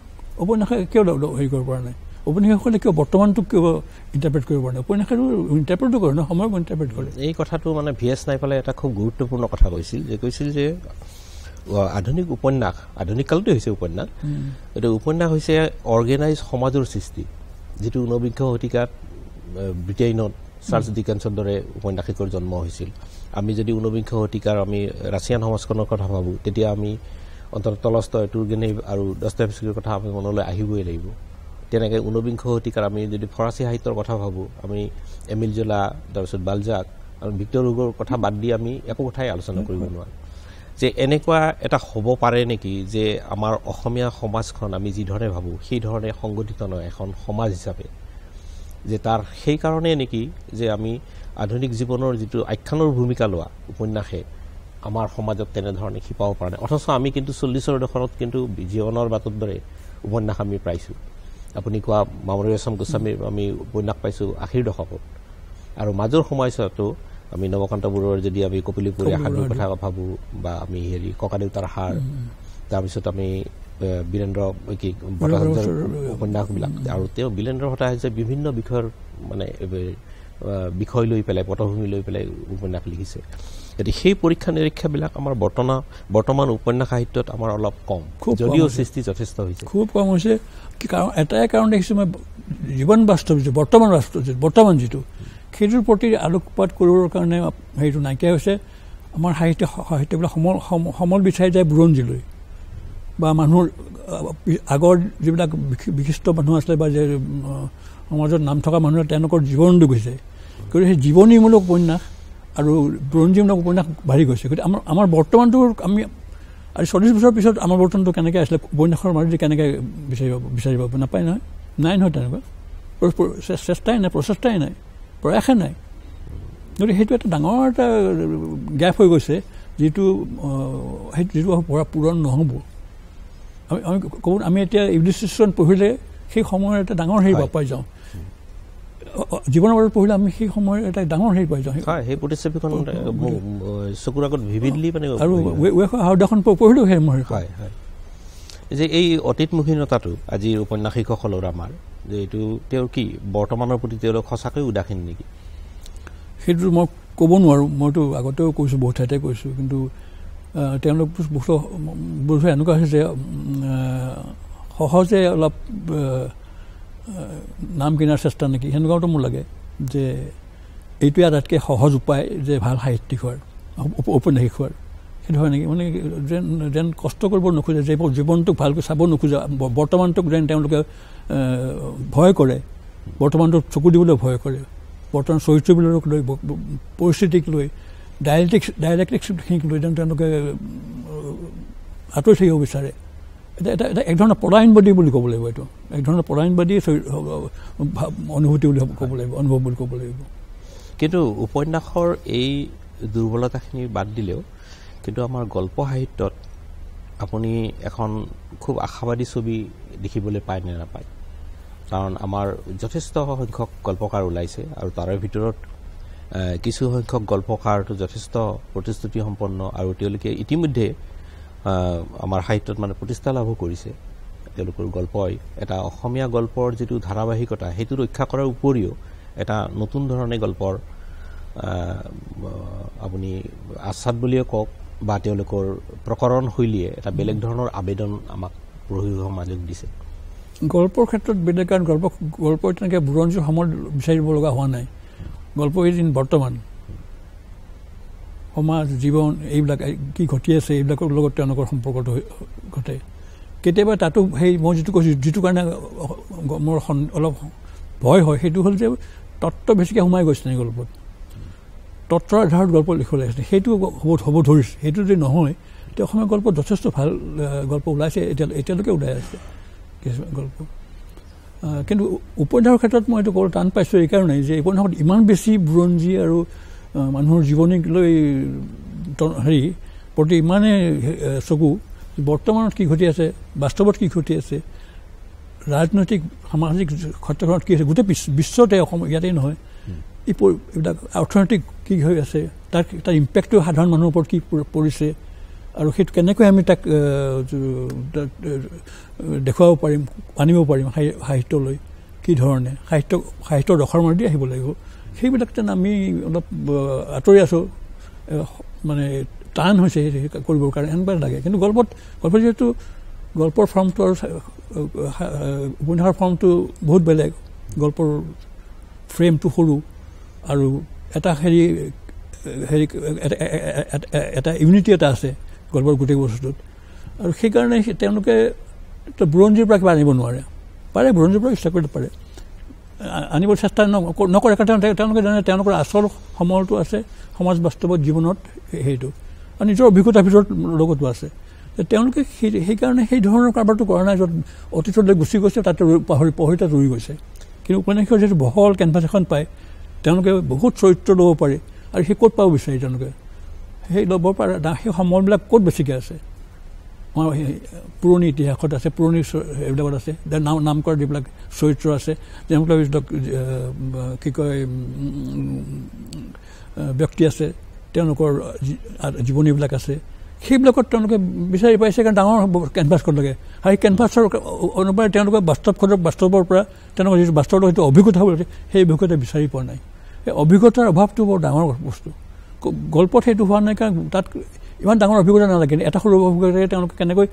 উপন্যাসে কিয় হেৰি কৰিব পৰা নাই, উপন্যাসসকলে কিয় বৰ্তমানটোক কিয় ইণ্টাৰপ্ৰেট কৰিব পৰা নাই, উপন্যাসেতো ইণ্টাৰপ্ৰেটো কৰে নহয়, সময়ক ইণ্টাৰপ্ৰেট কৰে। এই কথাটো মানে V.S. নাইপালে এটা খুব গুৰুত্বপূৰ্ণ কথা কৈছিল যে আধুনিক উপন্যাস, আধুনিক কালতে হৈছে উপন্যাস, এইটো উপন্যাস হৈছে অৰ্গেনাইজ সমাজৰ সৃষ্টি, যিটো ঊনবিংশ শতিকাত ব্ৰিটেইনত চাৰ্লছ ডিকেন্সৰ দৰে উপন্যাসিকৰ জন্ম হৈছিল। আমি যদি ঊনবিংশ শতিকাৰ আমি ৰাছিয়ান সমাজখনৰ কথা ভাবোঁ, তেতিয়া আমি অন্ততঃ টলষ্টয়, তুৰ্গেনেভ আৰু দস্তয়েভস্কিৰ কথা আমি মনলৈ আহিবই লাগিব। তেনেকৈ ঊনবিংশ শতিকাৰ আমি যদি ফৰাচী সাহিত্যৰ কথা ভাবোঁ, আমি এমিল জোলা, তাৰপিছত বালজাক আৰু ভিক্টৰ হুগোৰ কথা বাদ দি আমি একো কথাই আলোচনা কৰিব নোৱাৰোঁ। যে এনেকুৱা এটা হ'ব পাৰে নেকি যে আমাৰ অসমীয়া সমাজখন আমি যিধৰণে ভাবোঁ সেই ধৰণে সংগঠিত নহয় এখন সমাজ হিচাপে, যে তাৰ সেইকাৰণে নেকি যে আমি আধুনিক জীৱনৰ যিটো আখ্যানৰ ভূমিকা লোৱা উপন্যাসে আমাৰ সমাজত তেনেধৰণে শিপাব পৰা নাই। অথচ আমি কিন্তু 40ৰ দশকত কিন্তু জীৱনৰ বাটৰ দৰে উপন্যাস আমি পাইছোঁ। আপুনি কোৱা মামণি ৰয়ছম গোস্বামীৰ আমি উপন্যাস পাইছোঁ 80ৰ দশকত, আৰু মাজৰ সময়ছোৱাতো আমি নৱকান্ত বৰুৱাৰ যদি আমি কপিলী পৰিয়া সাধুৰ কথা ভাবোঁ, বা আমি হেৰি ককাদেউতাৰ হাড়, তাৰপিছত আমি বীৰেন্দ্ৰ ভট্টাচাৰ্যৰ উপন্যাসবিলাক আৰু তেওঁ বীৰেন্দ্ৰ ভট্টাচাৰ্যই বিভিন্ন বিষয়ৰ মানে বিষয় লৈ পেলাই পটভূমি লৈ পেলাই উপন্যাস লিখিছে গতিকে সেই পৰীক্ষা নিৰীক্ষাবিলাক আমাৰ বৰ্তমান উপন্যাস সাহিত্যত আমাৰ অলপ কম যদিও সৃষ্টি যথেষ্ট হৈছে খুব কম হৈছে কি কাৰণ এটাই কাৰণ দেখিছোঁ মই জীৱন বাস্তৱ যিটো বৰ্তমান যিটো সেইটোৰ প্ৰতি আলোকপাত কৰিবৰ কাৰণে সেইটো নাইকিয়া হৈছে আমাৰ সাহিত্যবিলাক সমল বিচাৰি যায় বুৰঞ্জীলৈ বা মানুহৰ আগৰ যিবিলাক বিশিষ্ট মানুহ আছিলে বা যে সমাজত নাম থকা মানুহে তেওঁলোকৰ জীৱনটো গৈছে গতিকে সেই জীৱনীমূলক উপন্যাস আৰু বুৰঞ্জীমূলক উপন্যাস বাঢ়ি গৈছে গতিকে আমাৰ বৰ্তমানটো আমি আৰু 40 বছৰ পিছত আমাৰ বৰ্তমানটো কেনেকৈ আছিলে উপন্যাসৰ মাজতে কেনেকৈ বিচাৰিব নাপায় নাই নহয় তেনেকুৱা চেষ্টাই নাই প্ৰচেষ্টাই নাই প্ৰয়াসে নাই গতিকে সেইটো এটা ডাঙৰ এটা গেপ হৈ গৈছে যিটো পূৰণ নহ'ব আমি ক'ব আমি এতিয়া ইলিষ্ট্ৰেশ্যন পঢ়িলে সেই সময়ৰ এটা ডাঙৰ হেৰি পাই যাওঁ জীৱনৰ মাজত পঢ়িলে আমি সেই সময়ৰ এটা ডাঙৰ হেৰি পাই যাওঁ সেই প্ৰতিচ্ছবিখন চকুৰ আগত ভিভিডলি মানে আৰু হাওদাখন পঢ়িলেও সেই মই যে এই অতীতমুখীনতাটো আজিৰ উপন্যাসিকসকলৰ আমাৰ যে এইটো তেওঁৰ কি বৰ্তমানৰ প্ৰতি তেওঁলোক সঁচাকৈ উদাসীন নেকি সেইটো মই ক'ব নোৱাৰোঁ মইতো আগতেও কৈছোঁ বহুত ঠাইতে কৈছোঁ কিন্তু তেওঁলোক বোধহয় এনেকুৱা হৈছে যে সহজে অলপ নাম কিনাৰ চেষ্টা নেকি সেনেকুৱাটো মোৰ লাগে যে এইটোৱে আটাইতকৈ সহজ উপায় যে ভাল সাহিত্যিক হোৱাৰ ঔপন্যাসিক হোৱাৰ সেইটো হয় নেকি মানে যেন কষ্ট কৰিব নোখোজে যে জীৱনটোক ভালকৈ চাব নোখোজে বৰ্তমানটোক যেন তেওঁলোকে ভয় কৰে বৰ্তমানটোক চকু দিবলৈ ভয় কৰে বৰ্তমান চৰিত্ৰবিলাকক লৈ পৰিস্থিতিক লৈ ডাইলেক্টিক্সখিনিক লৈ যেন তেওঁলোকে আঁতৰি থাকিব বিচাৰে এটা এক ধৰণৰ পলায়নবাদী বুলি ক'ব লাগিব এইটো এক ধৰণৰ পলায়নবাদী অনুভূতি বুলি ক'ব লাগিব অনুভৱ বুলি ক'ব লাগিব কিন্তু উপন্যাসৰ এই দুৰ্বলতাখিনি বাদ দিলেও কিন্তু আমাৰ গল্প সাহিত্যত আপুনি এখন খুব আশাবাদী ছবি দেখিবলৈ পায় নে নাপায় কাৰণ আমাৰ যথেষ্ট সংখ্যক গল্পকাৰ ওলাইছে আৰু তাৰে ভিতৰত কিছু সংখ্যক গল্পকাৰটো যথেষ্ট প্ৰতিশ্ৰুতি সম্পন্ন আৰু তেওঁলোকে ইতিমধ্যে আমাৰ সাহিত্যত মানে প্ৰতিষ্ঠা লাভো কৰিছে তেওঁলোকৰ গল্পই এটা অসমীয়া গল্পৰ যিটো ধাৰাবাহিকতা সেইটো ৰক্ষা কৰাৰ উপৰিও এটা নতুন ধৰণে গল্পৰ আপুনি আস্বাদ বুলিয়ে কওক বা তেওঁলোকৰ প্ৰকৰণ শৈলীয়ে এটা বেলেগ ধৰণৰ আবেদন আমাক পঢ়ুৱৈৰ মাজত দিছে গল্পৰ ক্ষেত্ৰত বেলেগ কাৰণ গল্প তেনেকৈ বুৰঞ্জীৰ সমল বিচাৰিব লগা হোৱা নাই গল্প এদিন বৰ্তমান সমাজ জীৱন এইবিলাক কি ঘটি আছে এইবিলাকৰ লগত তেওঁলোকৰ সম্পৰ্কটো ঘটে কেতিয়াবা তাতো সেই মই যিটো কৈছোঁ যিটো কাৰণে মোৰ অলপ ভয় হয় সেইটো হ'ল যে তত্ত্ব বেছিকৈ সোমাই গৈছে নাই গল্পত তত্ত্বৰ আধাৰত গল্প লিখিবলৈ আছে সেইটো হ'ব ধৰিছে সেইটো যদি নহয় তেতিয়া অসমীয়া গল্পত যথেষ্ট ভাল গল্প ওলাইছে এতিয়ালৈকে ওলাই আছে কিছুমান গল্প কিন্তু উপন্যাসৰ ক্ষেত্ৰত মই এইটো ক'ব টান পাইছোঁ এইকাৰণেই যে উপন্যাসত ইমান বেছি বুৰঞ্জী আৰু মানুহৰ জীৱনীক লৈ প্ৰতি ইমানে চকু বৰ্তমানত কি ঘটি আছে বাস্তৱত কি ঘটি আছে ৰাজনৈতিক সামাজিক ক্ষেত্ৰখনত কি আছে গোটেই বিশ্বতে অসম ইয়াতেই নহয় এইবিলাক অৰ্থনৈতিক কি হৈ আছে তাৰ ইম্পেক্টটো সাধাৰণ মানুহৰ ওপৰত কি পৰিছে আৰু সেইটো কেনেকৈ আমি তাক দেখুৱাব পাৰিম আনিব পাৰিম সাহিত্যলৈ কি ধৰণে সাহিত্যৰ দখৰ মাৰি দি আহিব লাগিব সেইবিলাক যেন আমি অলপ আঁতৰি আছোঁ মানে টান হৈছে কৰিবৰ কাৰণে এনেকুৱা লাগে কিন্তু গল্পত যিহেতু গল্পৰ ফৰ্মটো আৰু উপন্যাসৰ ফৰ্মটো বহুত বেলেগ গল্পৰ ফ্ৰেমটো সৰু আৰু এটা এটা ইউনিটি এটা আছে গল্পৰ গোটেই বস্তুটোত আৰু সেইকাৰণে তেওঁলোকে বুৰঞ্জীৰ পৰা কিবা আনিব নোৱাৰে পাৰে বুৰঞ্জীৰ পৰা ইচ্ছা কৰিলে পাৰে আনিব চেষ্টা নকৰে কাৰণ তেওঁলোকে জানে তেওঁলোকৰ আচল সমলটো আছে সমাজ বাস্তৱত জীৱনত সেইটো আৰু নিজৰ অভিজ্ঞতাৰ ভিতৰত লগতো আছে তেওঁলোকে সেইকাৰণে সেই ধৰণৰ কাৰবাৰটো কৰা নাই য'ত অতীতলৈ গুচি গৈছে তাতে পাহৰি তাত ৰৈ গৈছে কিন্তু উপন্যাসৰ যিহেতু বহল কেনভাছ এখন পায় তেওঁলোকে বহুত চৰিত্ৰ ল'ব পাৰে আৰু সেই ক'ত পাব বিচাৰে তেওঁলোকে সেই ল'ব পাৰে সেই সমলবিলাক ক'ত বেছিকৈ আছে আমাৰ পুৰণি ইতিহাসত আছে পুৰণি এইবিলাকত আছে নাম কৰা যিবিলাক চৰিত্ৰ আছে তেওঁলোকৰ যিবিলাক কি কয় ব্যক্তি আছে তেওঁলোকৰ জীৱনীবিলাক আছে সেইবিলাকত তেওঁলোকে বিচাৰি পাইছে কাৰণ ডাঙৰ কেনভাছ কৰিব লাগে আৰু সেই কেনভাছৰ অনুপাতে তেওঁলোকে বাস্তৱৰ পৰা তেওঁলোকৰ যিটো বাস্তৱৰ যিটো অভিজ্ঞতা হ'ব লাগে সেই অভিজ্ঞতা বিচাৰি পোৱা নাই এই অভিজ্ঞতাৰ অভাৱটো বৰ ডাঙৰ বস্তু গল্পত সেইটো হোৱা নাই কাৰণ তাত ইমান ডাঙৰ অভিজ্ঞতা নালাগে এটা সৰু অভিজ্ঞতাৰে তেওঁলোকে কেনেকৈ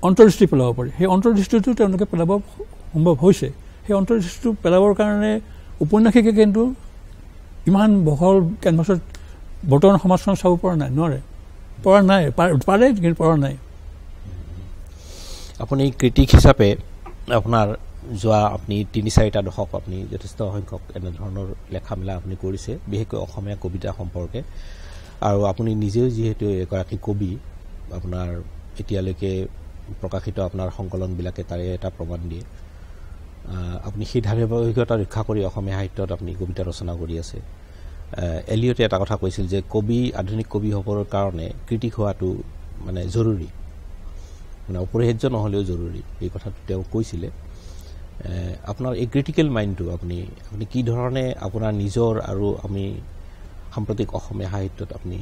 অন্তৰ্দৃষ্টি পেলাব পাৰে সেই অন্তৰ্দৃষ্টিটো তেওঁলোকে পেলাব সম্ভৱ হৈছে সেই অন্তৰ্দৃষ্টিটো পেলাবৰ কাৰণে উপন্যাসিকে কিন্তু ইমান বহল কেনভাছত বৰ্তমান সমাজখন চাব পৰা নাই নোৱাৰে পৰা নাই পাৰে কিন্তু পৰা নাই আপুনি ক্ৰিটিক হিচাপে আপোনাৰ যোৱা আপুনি ৩-৪টা দশক আপুনি যথেষ্ট সংখ্যক এনেধৰণৰ লেখা মেলা আপুনি কৰিছে বিশেষকৈ অসমীয়া কবিতা সম্পৰ্কে আৰু আপুনি নিজেও যিহেতু এগৰাকী কবি আপোনাৰ এতিয়ালৈকে প্ৰকাশিত আপোনাৰ সংকলনবিলাকে তাৰে এটা প্ৰমাণ দিয়ে আপুনি সেই ধাৰাবাহিকতা ৰক্ষা কৰি অসমীয়া সাহিত্যত আপুনি কবিতা ৰচনা কৰি আছে এলিয়টে এটা কথা কৈছিল যে আধুনিক কবি হ'বৰ কাৰণে ক্ৰিটিক হোৱাটো মানে জৰুৰী মানে অপৰিহাৰ্য নহ'লেও জৰুৰী এই কথাটো তেওঁ কৈছিলে আপোনাৰ এই ক্ৰিটিকেল মাইণ্ডটো আপুনি কি ধৰণে আপোনাৰ নিজৰ আৰু আমি সাম্প্ৰতিক অসমীয়া সাহিত্যত আপুনি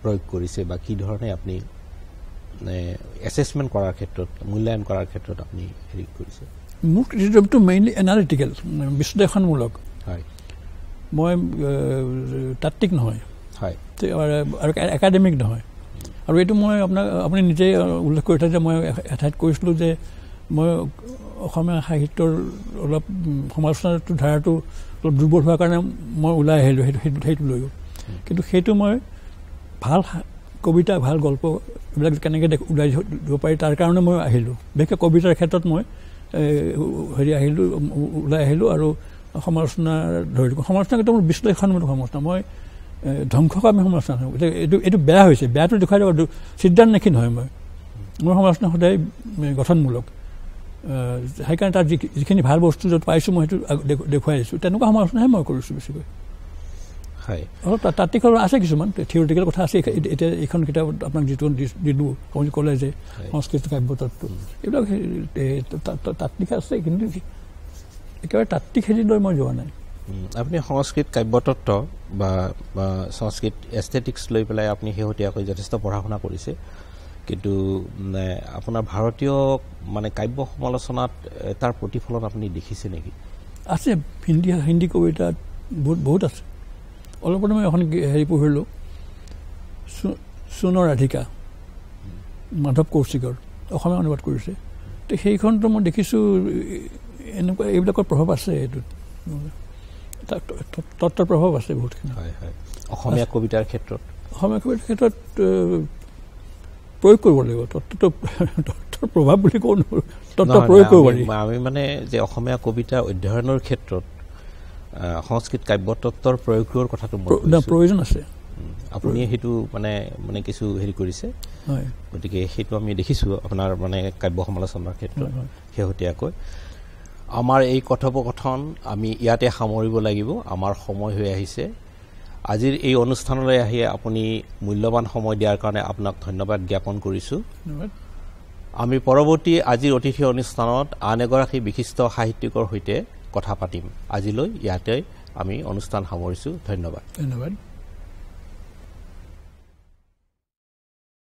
প্ৰয়োগ কৰিছে বা কি ধৰণে আপুনি এছেছমেণ্ট কৰাৰ ক্ষেত্ৰত মূল্যায়ন কৰাৰ ক্ষেত্ৰত আপুনি হেৰি কৰিছে মোৰ ক্ৰিটিচিজমটো মেইনলি এনালিটিকেল বিশ্লেষণমূলক হয় মই তাত্ত্বিক নহয় হয় আৰু একাডেমিক নহয় আৰু এইটো মই আপুনি নিজেই উল্লেখ কৰি থাকে যে মই এঠাইত কৈছিলোঁ যে মই অসমীয়া সাহিত্যৰ অলপ সমালোচনাটো ধাৰাটো অলপ দুৰ্বল হোৱাৰ কাৰণে মই ওলাই আহিলোঁ সেইটো লৈও কিন্তু সেইটো মই ভাল কবিতা ভাল গল্প এইবিলাক কেনেকৈ ওলাই দিব পাৰি তাৰ কাৰণে মই আহিলোঁ বিশেষকৈ কবিতাৰ ক্ষেত্ৰত মই ওলাই আহিলোঁ আৰু সমালোচনা ধৰিলোঁ সমালোচনা কিন্তু মোৰ বিশ্লেষণমূলক সমালোচনা মই ধ্বংসকামী সমালোচনা নহয় এইটো বেয়া হৈছে বেয়াটো দেখুৱাই দিব সিদ্ধান্ত নেকি নহয় মোৰ সমালোচনা সদায় গঠনমূলক সেইকাৰণে তাত যিখিনি ভাল বস্তু য'ত পাইছোঁ মই সেইটো দেখুৱাই আহিছোঁ তেনেকুৱা সমালোচনাহে মই কৰিছোঁ বেছিকৈ হয় অলপ তাত্ত্বিক আছে কিছুমান থিয়ৰিটিকেল কথা আছে এতিয়া এইখন কিতাপত আপোনাক যিটো দিলোঁ আপুনি ক'লে যে সংস্কৃত কাব্যতত্ত্ব এইবিলাক তাত্ত্বিক আছে কিন্তু একেবাৰে তাত্ত্বিক হেৰিলৈ মই যোৱা নাই আপুনি সংস্কৃত কাব্যতত্ত্ব বা সংস্কৃত এস্থেটিক্স লৈ পেলাই আপুনি শেহতীয়াকৈ যথেষ্ট পঢ়া শুনা কৰিছে কিন্তু আপোনাৰ ভাৰতীয় মানে কাব্য সমালোচনাত তাৰ প্ৰতিফলন আপুনি দেখিছে নেকি আছে হিন্দী কবিতাত বহুত আছে অলপতে মই এখন হেৰি পঢ়িলোঁ সোণৰ ৰাধিকা মাধৱ কৌশিকৰ অসমীয়া অনুবাদ কৰিছে তো সেইখনটো মই দেখিছোঁ এনেকুৱা এইবিলাকৰ প্ৰভাৱ আছে এইটোত তত্ত্বৰ প্ৰভাৱ আছে বহুতখিনি হয় হয় অসমীয়া কবিতাৰ ক্ষেত্ৰত প্ৰয়োগ কৰিব লাগিব তত্ত্বৰ প্ৰভাৱ বুলি কওঁ তত্ত্ব প্ৰয়োগ কৰিব পাৰি আমি মানে যে অসমীয়া কবিতা অধ্যয়নৰ ক্ষেত্ৰত সংস্কৃত কাব্যতত্ত্বৰ প্ৰয়োগৰ কথাটো প্ৰয়োজন আছে আপুনি সেইটো মানে কিছু হেৰি কৰিছে গতিকে সেইটো আমি দেখিছোঁ আপোনাৰ মানে কাব্য সমালোচনাৰ ক্ষেত্ৰত শেহতীয়াকৈ আমাৰ এই কথোপকথন আমি ইয়াতে সামৰিব লাগিব আমাৰ সময় হৈ আহিছে আজিৰ এই অনুষ্ঠানলৈ আহি আপুনি মূল্যৱান সময় দিয়াৰ কাৰণে আপোনাক ধন্যবাদ জ্ঞাপন কৰিছোঁ আমি পৰৱৰ্তী আজিৰ অতিথি অনুষ্ঠানত আন এগৰাকী বিশিষ্ট সাহিত্যিকৰ সৈতে কথা পাতিম আজিলৈ ইয়াতে আমি অনুষ্ঠান সামৰিছোঁ ধন্যবাদ